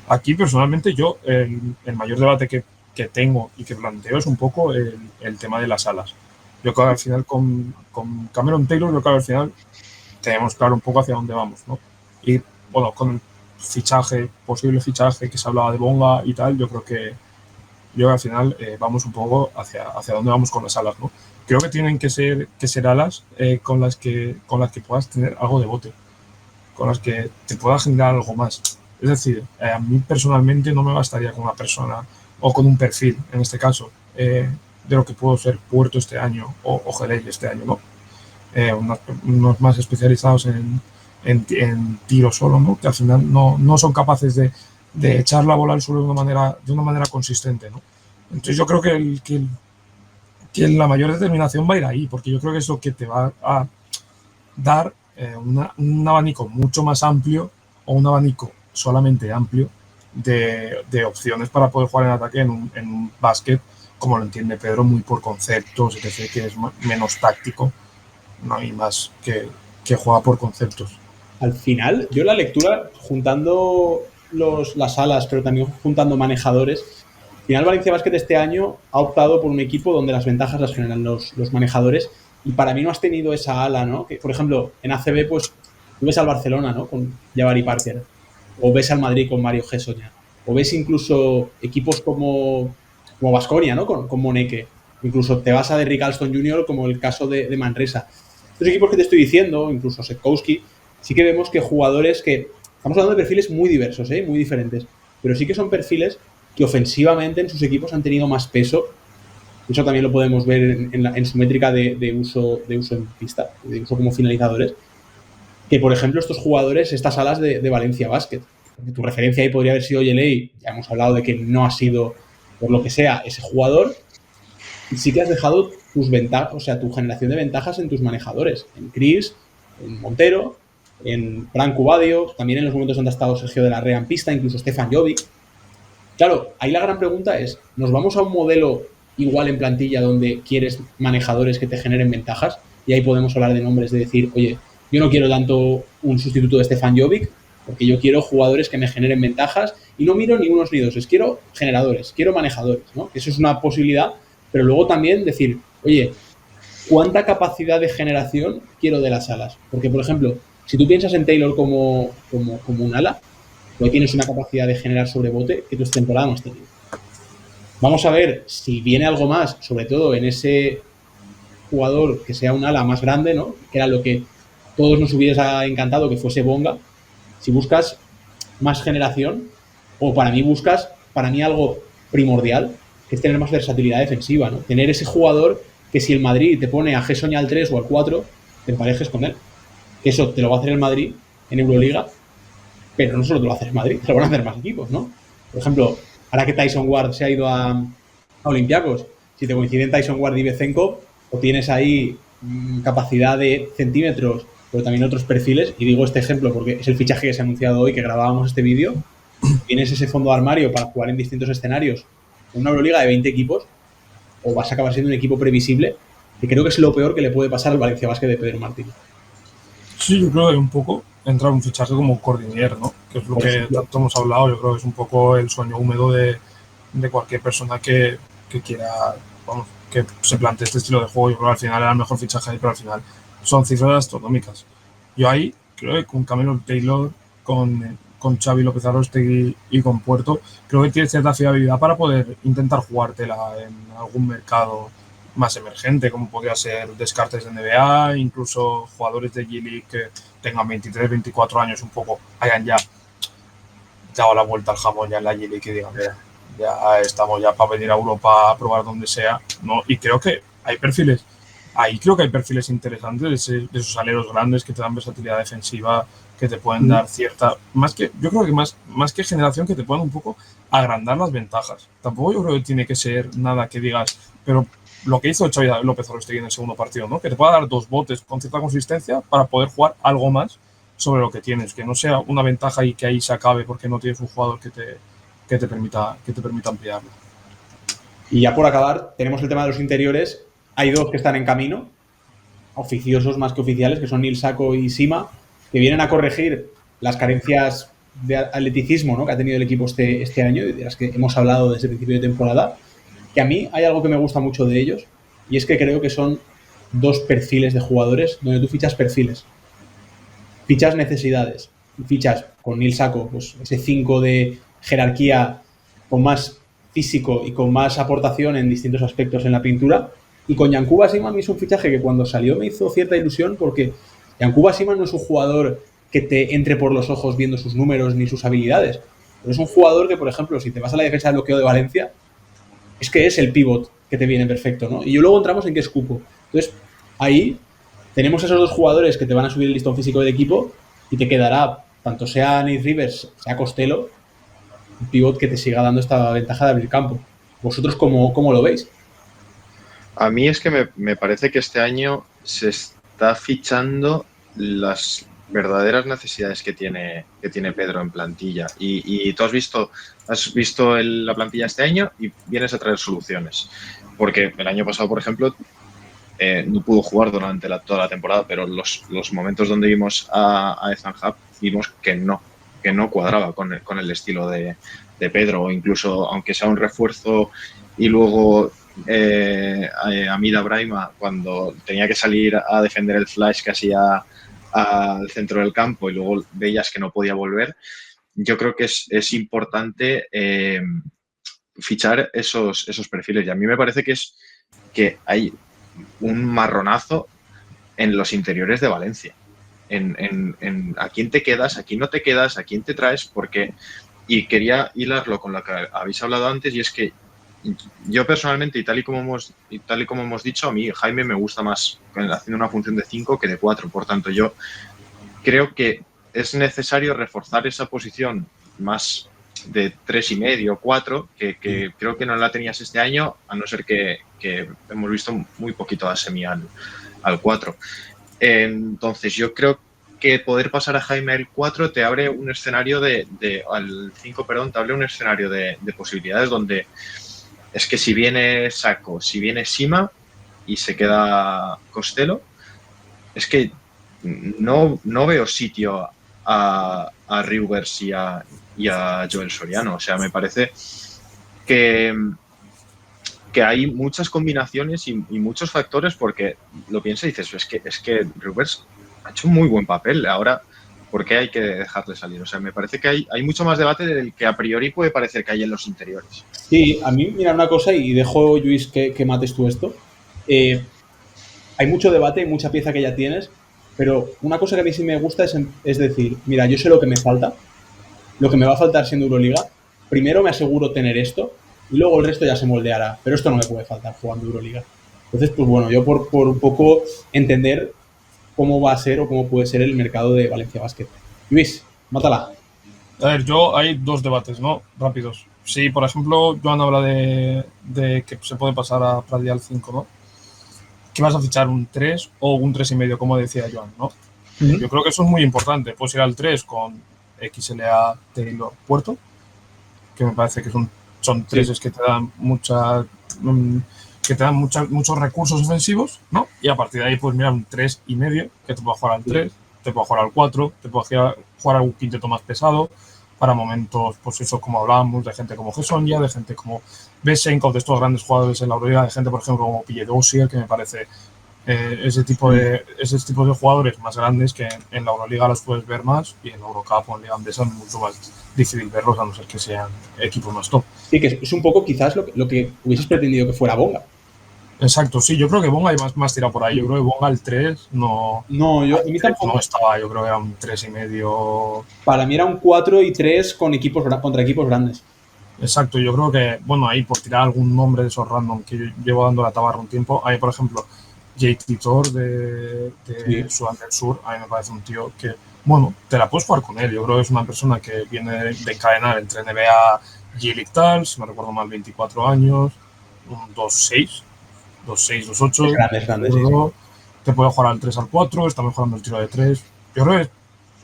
Aquí, personalmente, yo el mayor debate que tengo y que planteo es un poco el tema de las alas. Yo creo que al final con Cameron Taylor, yo creo que al final tenemos claro un poco hacia dónde vamos, ¿no? Y bueno, con el posible fichaje que se hablaba de Bonga y tal, yo creo que al final vamos un poco hacia dónde vamos con las alas, ¿no? Creo que tienen que ser alas con las que puedas tener algo de bote, con las que te pueda generar algo más. Es decir, a mí personalmente no me bastaría con una persona o con un perfil, en este caso, de lo que puedo ser Puerto este año o Geley este año, ¿no? Unos más especializados en tiro solo, ¿no? Que al final no son capaces de echar la bola al suelo de una manera consistente, ¿no? Entonces yo creo que la mayor determinación va a ir ahí, porque yo creo que es lo que te va a dar un abanico mucho más amplio o un abanico solamente amplio de opciones para poder jugar en ataque en un básquet, como lo entiende Pedro, muy por conceptos, etc., que es menos táctico, no hay más que juega por conceptos. Al final, yo la lectura, juntando las alas, pero también juntando manejadores, al final Valencia Basket este año ha optado por un equipo donde las ventajas las generan los manejadores, y para mí no has tenido esa ala, ¿no? Que, por ejemplo, en ACB, pues, tú ves al Barcelona, ¿no? Con Jabari Parker, o ves al Madrid con Mario Gessoña, o ves incluso equipos como Baskonia, ¿no? Con Moneke. Incluso te vas a Derrick Alston Jr., como el caso de Manresa. Estos equipos que te estoy diciendo, incluso Setkowski, sí que vemos que jugadores que... Estamos hablando de perfiles muy diversos, muy diferentes, pero sí que son perfiles que ofensivamente en sus equipos han tenido más peso. Eso también lo podemos ver en su métrica de uso en pista, de uso como finalizadores, que por ejemplo estos jugadores, estas alas de Valencia Basket. Porque tu referencia ahí podría haber sido Geley, ya hemos hablado de que no ha sido, por lo que sea, ese jugador, y sí que has dejado tus ventajas, o sea, tu generación de ventajas en tus manejadores, en Chris, en Montero, en Branco Badio, también en los momentos donde ha estado Sergio de la Rea en pista, incluso Stefan Jovic. Claro, ahí la gran pregunta es, ¿nos vamos a un modelo igual en plantilla donde quieres manejadores que te generen ventajas? Y ahí podemos hablar de nombres, de decir, oye, yo no quiero tanto un sustituto de Stefan Jovic, porque yo quiero jugadores que me generen ventajas y no miro ni unos ni dos, quiero generadores, quiero manejadores, ¿no? Eso es una posibilidad, pero luego también decir, oye, ¿cuánta capacidad de generación quiero de las alas? Porque, por ejemplo, si tú piensas en Taylor como un ala, tú tienes una capacidad de generar sobrebote que tu temporada no has tenido. Vamos a ver si viene algo más, sobre todo en ese jugador que sea un ala más grande, ¿no? Que era lo que todos nos hubiera encantado que fuese Bonga. Si buscas más generación, o para mí algo primordial, que es tener más versatilidad defensiva, ¿no? Tener ese jugador que si el Madrid te pone a Gessoña al 3 o al 4, te emparejes con él. Que eso te lo va a hacer el Madrid en Euroliga, pero no solo te lo va a hacer el Madrid, te lo van a hacer más equipos, ¿no? Por ejemplo, ahora que Tyson Ward se ha ido a Olympiacos, si te coinciden Tyson Ward y Bezenko, o tienes ahí capacidad de centímetros, pero también otros perfiles, y digo este ejemplo porque es el fichaje que se ha anunciado hoy, que grabábamos este vídeo, tienes ese fondo de armario para jugar en distintos escenarios en una Euroliga de 20 equipos, o vas a acabar siendo un equipo previsible, que creo que es lo peor que le puede pasar al Valencia Basket de Pedro Martínez. Sí, yo creo que un poco entra un fichaje como Cordinier, ¿no? Que es lo que tanto hemos hablado. Yo creo que es un poco el sueño húmedo de cualquier persona que quiera, vamos, que se plantee este estilo de juego. Yo creo que al final era el mejor fichaje, pero al final son cifras astronómicas. Yo ahí creo que con Cameron Taylor, con Xavi López Arostegui y con Puerto, creo que tiene cierta fiabilidad para poder intentar jugártela en algún mercado más emergente, como podría ser descartes de NBA, incluso jugadores de G-League que tengan 23, 24 años, un poco hayan ya dado la vuelta al jamón ya en la G-League, que digan, mira, ya estamos ya para venir a Europa a probar donde sea, ¿no? Y creo que hay perfiles ahí creo que hay perfiles interesantes de esos aleros grandes que te dan versatilidad defensiva, que te pueden dar cierta, yo creo que más que generación, que te pueden un poco agrandar las ventajas. Tampoco yo creo que tiene que ser nada que digas, pero lo que hizo Xavi López Orostegui en el segundo partido, ¿no? Que te pueda dar 2 botes con cierta consistencia para poder jugar algo más sobre lo que tienes, que no sea una ventaja y que ahí se acabe porque no tienes un jugador que te permita ampliarlo. Y ya por acabar, tenemos el tema de los interiores. Hay 2 que están en camino, oficiosos más que oficiales, que son Nil Sako y Sima, que vienen a corregir las carencias de atleticismo, ¿no?, que ha tenido el equipo este año y de las que hemos hablado desde el principio de temporada. Que a mí hay algo que me gusta mucho de ellos, y es que creo que son 2 perfiles de jugadores donde tú fichas perfiles. Fichas necesidades. Fichas con Nil Sako, pues ese 5 de jerarquía con más físico y con más aportación en distintos aspectos en la pintura. Y con Yankuba Sima, a mí es un fichaje que cuando salió me hizo cierta ilusión, porque Yankuba Sima no es un jugador que te entre por los ojos viendo sus números ni sus habilidades, pero es un jugador que, por ejemplo, si te vas a la defensa de bloqueo de Valencia, es que es el pivot que te viene perfecto, ¿no? Y luego entramos en qué es cupo. Entonces, ahí tenemos esos 2 jugadores que te van a subir el listón físico del equipo y te quedará, tanto sea Nate Rivers, sea Costello, un pivot que te siga dando esta ventaja de abrir campo. ¿Vosotros cómo lo veis? A mí es que me parece que este año se está fichando las verdaderas necesidades que tiene Pedro en plantilla. Y tú has visto la plantilla este año y vienes a traer soluciones. Porque el año pasado, por ejemplo, no pudo jugar durante toda la temporada, pero los momentos donde vimos a Ethan Hub, vimos que no cuadraba con el estilo de Pedro, o incluso aunque sea un refuerzo y luego Amida Braima, cuando tenía que salir a defender el flash casi al centro del campo y luego veías que no podía volver, yo creo que es importante fichar esos perfiles. Y a mí me parece que hay un marronazo en los interiores de Valencia. En a quién te quedas, a quién no te quedas, a quién te traes, porque... Y quería hilarlo con lo que habéis hablado antes, y es que yo personalmente, y tal y como hemos dicho, a mí Jaime me gusta más haciendo una función de 5 que de 4. Por tanto, yo creo que es necesario reforzar esa posición más de 3,5, 4, que creo que no la tenías este año, a no ser que hemos visto muy poquito a Semi al 4. Entonces, yo creo que poder pasar a Jaime al 4 te abre un escenario al 5, perdón, te abre un escenario de posibilidades donde es que si viene Sako, si viene Sima y se queda Costello, es que no veo sitio a Rivers y a Joel Soriano. O sea, me parece que hay muchas combinaciones y muchos factores, porque lo piensas y dices, es que Rivers ha hecho un muy buen papel. Ahora, ¿por qué hay que dejarle salir? O sea, me parece que hay mucho más debate del que a priori puede parecer que hay en los interiores. Sí, a mí, mira una cosa, y dejo, Luis, que mates tú esto. Hay mucho debate, mucha pieza que ya tienes, pero una cosa que a mí sí me gusta es decir, mira, yo sé lo que me falta, lo que me va a faltar siendo Euroliga. Primero me aseguro tener esto y luego el resto ya se moldeará, pero esto no me puede faltar jugando Euroliga. Entonces, pues bueno, yo por un poco entender cómo va a ser o cómo puede ser el mercado de Valencia Basket. Luis, mátala. A ver, hay 2 debates, ¿no? Rápidos. Sí, por ejemplo, Joan habla de que se puede pasar a Praddy al 5, ¿no? ¿Qué vas a fichar? ¿Un 3 o un 3,5, como decía Joan, ¿no? Yo creo que eso es muy importante. Puedes ir al 3 con XLA Taylor Puerto, que me parece que son 3 que te dan muchos recursos ofensivos, ¿no? Y a partir de ahí, pues mira, un 3,5 que te puede jugar al 3, te puede jugar al 4, te puede jugar a un quinteto más pesado para momentos, pues eso, como hablábamos, de gente como Gesonja, de gente como Besenkov, de estos grandes jugadores en la Euroliga, de gente, por ejemplo, como Pille-Dossier, que me parece ese tipo de jugadores más grandes que en la Euroliga los puedes ver más, y en la Eurocup o en Liga Andesa es mucho más difícil verlos, a no ser que sean equipos más top. Sí, que es un poco quizás lo que hubieses pretendido que fuera Bonga. Exacto, sí, yo creo que Bonga hay más tirado por ahí. Yo creo que Bonga el 3 no. No, a mí tampoco. No estaba, yo creo que era un 3,5. Para mí era un 4 y 3 contra equipos grandes. Exacto, yo creo que, bueno, ahí por tirar algún nombre de esos random que yo llevo dando la tabarra un tiempo, ahí por ejemplo, JT Thor de Sudán del Sur, a mí me parece un tío que, bueno, te la puedes jugar con él. Yo creo que es una persona que viene de encadenar entre NBA, G-League tal, si no recuerdo mal, 24 años, un 2-6, 2-6, 2-8. Es grande, sí. Te puede jugar al 3 al 4, está mejorando el tiro de 3. Yo creo que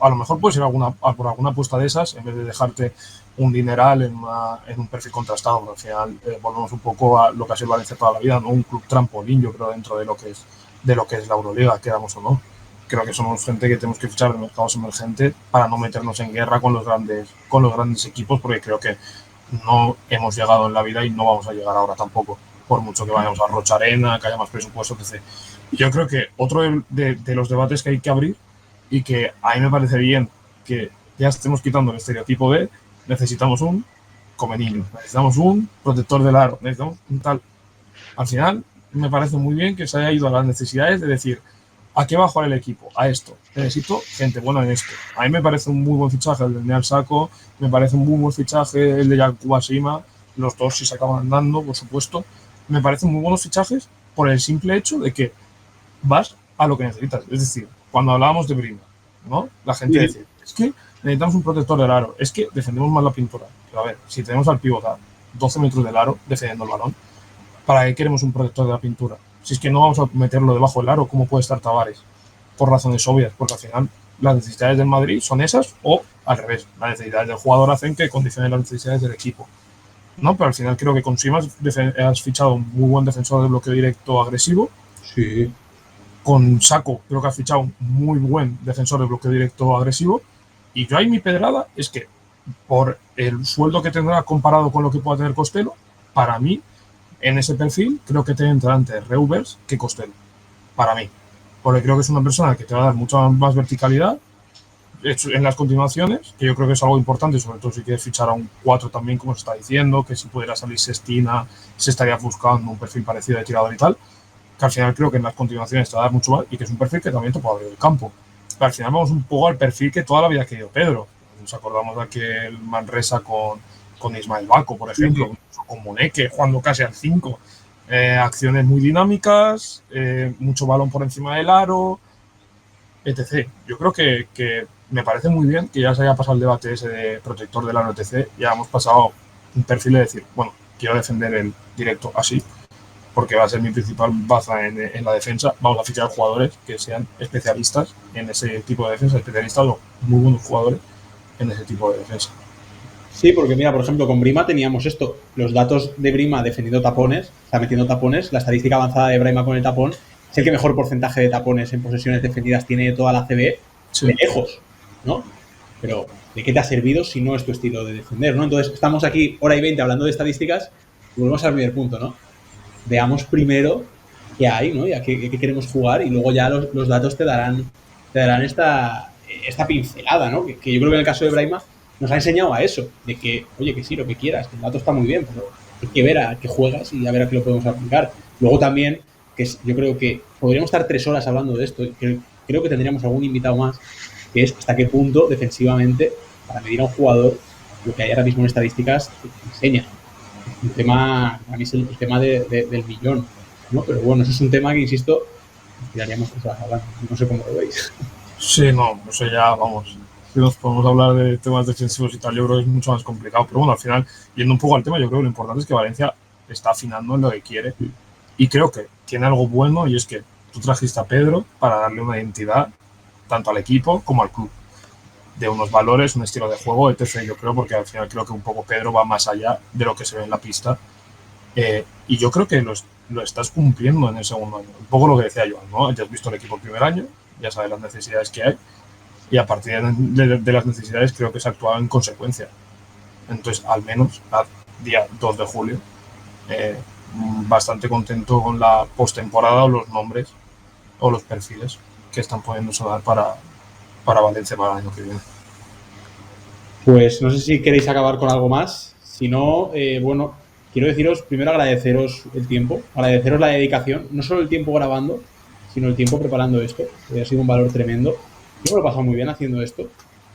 a lo mejor puedes ir por alguna apuesta de esas en vez de dejarte un dineral en un perfil contrastado, porque al final volvemos un poco a lo que ha sido Valencia toda la vida, ¿no? Un club trampolín, yo creo, dentro de lo que es la Euroliga, queramos o no. Creo que somos gente que tenemos que fichar en mercados emergentes para no meternos en guerra con los grandes equipos, porque creo que no hemos llegado en la vida y no vamos a llegar ahora tampoco, por mucho que vayamos a Rocha Arena, que haya más presupuesto, etc. Y yo creo que otro de los debates que hay que abrir, y que a mí me parece bien que ya estemos quitando el estereotipo de necesitamos un Comenillo, necesitamos un protector del aro, necesitamos un tal. Al final, me parece muy bien que se haya ido a las necesidades de decir, ¿a qué va a jugar el equipo? A esto. Necesito gente buena en esto. A mí me parece un muy buen fichaje el de Neal Saco, me parece un muy buen fichaje el de Yakuba Sima, los dos si se acaban dando, por supuesto. Me parecen muy buenos fichajes por el simple hecho de que vas a lo que necesitas. Es decir, cuando hablábamos de Brima, ¿no? La gente dice, es que necesitamos un protector del aro, es que defendemos mal la pintura. Pero a ver, si tenemos al pívot a 12 metros del aro defendiendo el balón, ¿para qué queremos un protector de la pintura? Si es que no vamos a meterlo debajo del aro, ¿cómo puede estar Tavares? Por razones obvias, porque al final las necesidades del Madrid son esas, o al revés, las necesidades del jugador hacen que condicionen las necesidades del equipo. ¿No? Pero al final creo que con Simas has fichado un muy buen defensor de bloqueo directo agresivo. Sí. Con Saco creo que has fichado un muy buen defensor de bloqueo directo agresivo. Y yo ahí mi pedrada es que por el sueldo que tendrá comparado con lo que pueda tener Costello, para mí, en ese perfil, creo que te entra antes Reuvers que Costello. Para mí. Porque creo que es una persona que te va a dar mucha más verticalidad en las continuaciones, que yo creo que es algo importante, sobre todo si quieres fichar a un 4 también, como se está diciendo, que si pudiera salir Sestina, se estaría buscando un perfil parecido de tirador y tal, que al final creo que en las continuaciones te va a dar mucho más y que es un perfil que también te puede abrir el campo. Pero al final vamos un poco al perfil que toda la vida ha querido Pedro. Nos acordamos de aquel Manresa con Ismael Baco, por ejemplo, o con Moneke, jugando casi al 5. Acciones muy dinámicas, mucho balón por encima del aro, etc. Yo creo que me parece muy bien que ya se haya pasado el debate ese de protector del aro, etc. Ya hemos pasado un perfil de decir, bueno, quiero defender el directo así, porque va a ser mi principal baza en la defensa. Vamos a fichar jugadores que sean especialistas en ese tipo de defensa, especialistas o muy buenos jugadores en ese tipo de defensa. Sí, porque mira, por ejemplo, con Brima teníamos esto, los datos de Brima defendiendo tapones, o sea, metiendo tapones, la estadística avanzada de Brima con el tapón, es el que mejor porcentaje de tapones en posesiones defendidas tiene de toda la CB, sí, de lejos, ¿no? Pero, ¿de qué te ha servido si no es tu estilo de defender, ¿no? Entonces, estamos aquí hora y 20 hablando de estadísticas y volvemos al primer punto, ¿no? Veamos primero qué hay, ¿no? Y a qué queremos jugar y luego ya los datos te darán esta pincelada, ¿no? Que yo creo que en el caso de Brahima nos ha enseñado a eso, de que, oye, que sí, lo que quieras, que el dato está muy bien, pero hay que ver a qué juegas y a ver a qué lo podemos aplicar. Luego también, que yo creo que podríamos estar 3 horas hablando de esto, creo que tendríamos algún invitado más, que es hasta qué punto defensivamente, para medir a un jugador, lo que hay ahora mismo en estadísticas enseña. Un tema, a mí es el tema del millón, ¿no? Pero bueno, eso es un tema que, insisto, tiraríamos cosas hablando, no sé cómo lo veis. Sí, no sé, ya vamos. Si nos podemos hablar de temas defensivos y tal, yo creo que es mucho más complicado. Pero bueno, al final, yendo un poco al tema, yo creo que lo importante es que Valencia está afinando en lo que quiere. Y creo que tiene algo bueno, y es que tú trajiste a Pedro para darle una identidad tanto al equipo como al club. De unos valores, un estilo de juego, etc. Yo creo, porque al final creo que un poco Pedro va más allá de lo que se ve en la pista. Y yo creo que lo estás cumpliendo en el segundo año. Un poco lo que decía Joan, ¿no? Ya has visto el equipo el primer año, ya sabes las necesidades que hay. Y a partir de las necesidades creo que se ha actuado en consecuencia. Entonces, al menos a día 2 de julio, bastante contento con la postemporada o los nombres o los perfiles que están pudiendo sonar para Valencia para el año que viene. Pues no sé si queréis acabar con algo más. Si no, bueno, quiero deciros, primero agradeceros el tiempo, agradeceros la dedicación, no solo el tiempo grabando, sino el tiempo preparando esto, que ha sido un valor tremendo. Yo me lo he pasado muy bien haciendo esto.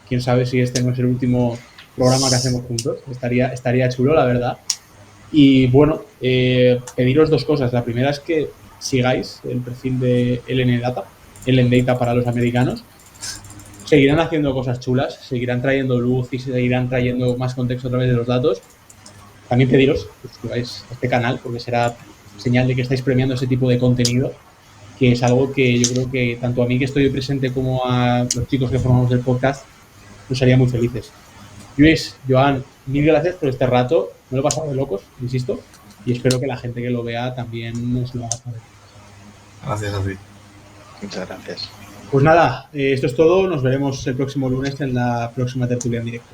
Quién sabe si este no es el último programa que hacemos juntos. Estaría chulo, la verdad. Y bueno, pediros 2 cosas. La primera es que sigáis el perfil de LNData para los americanos. Seguirán haciendo cosas chulas, seguirán trayendo luz y seguirán trayendo más contexto a través de los datos. También pediros que suscribáis a este canal, porque será señal de que estáis premiando ese tipo de contenido, que es algo que yo creo que tanto a mí que estoy presente como a los chicos que formamos el podcast nos haría muy felices. Luis, Joan, mil gracias por este rato. Me lo he pasado de locos, insisto, y espero que la gente que lo vea también nos lo haga saber. Gracias a ti. Muchas gracias. Pues nada, esto es todo. Nos veremos el próximo lunes en la próxima tertulia en directo.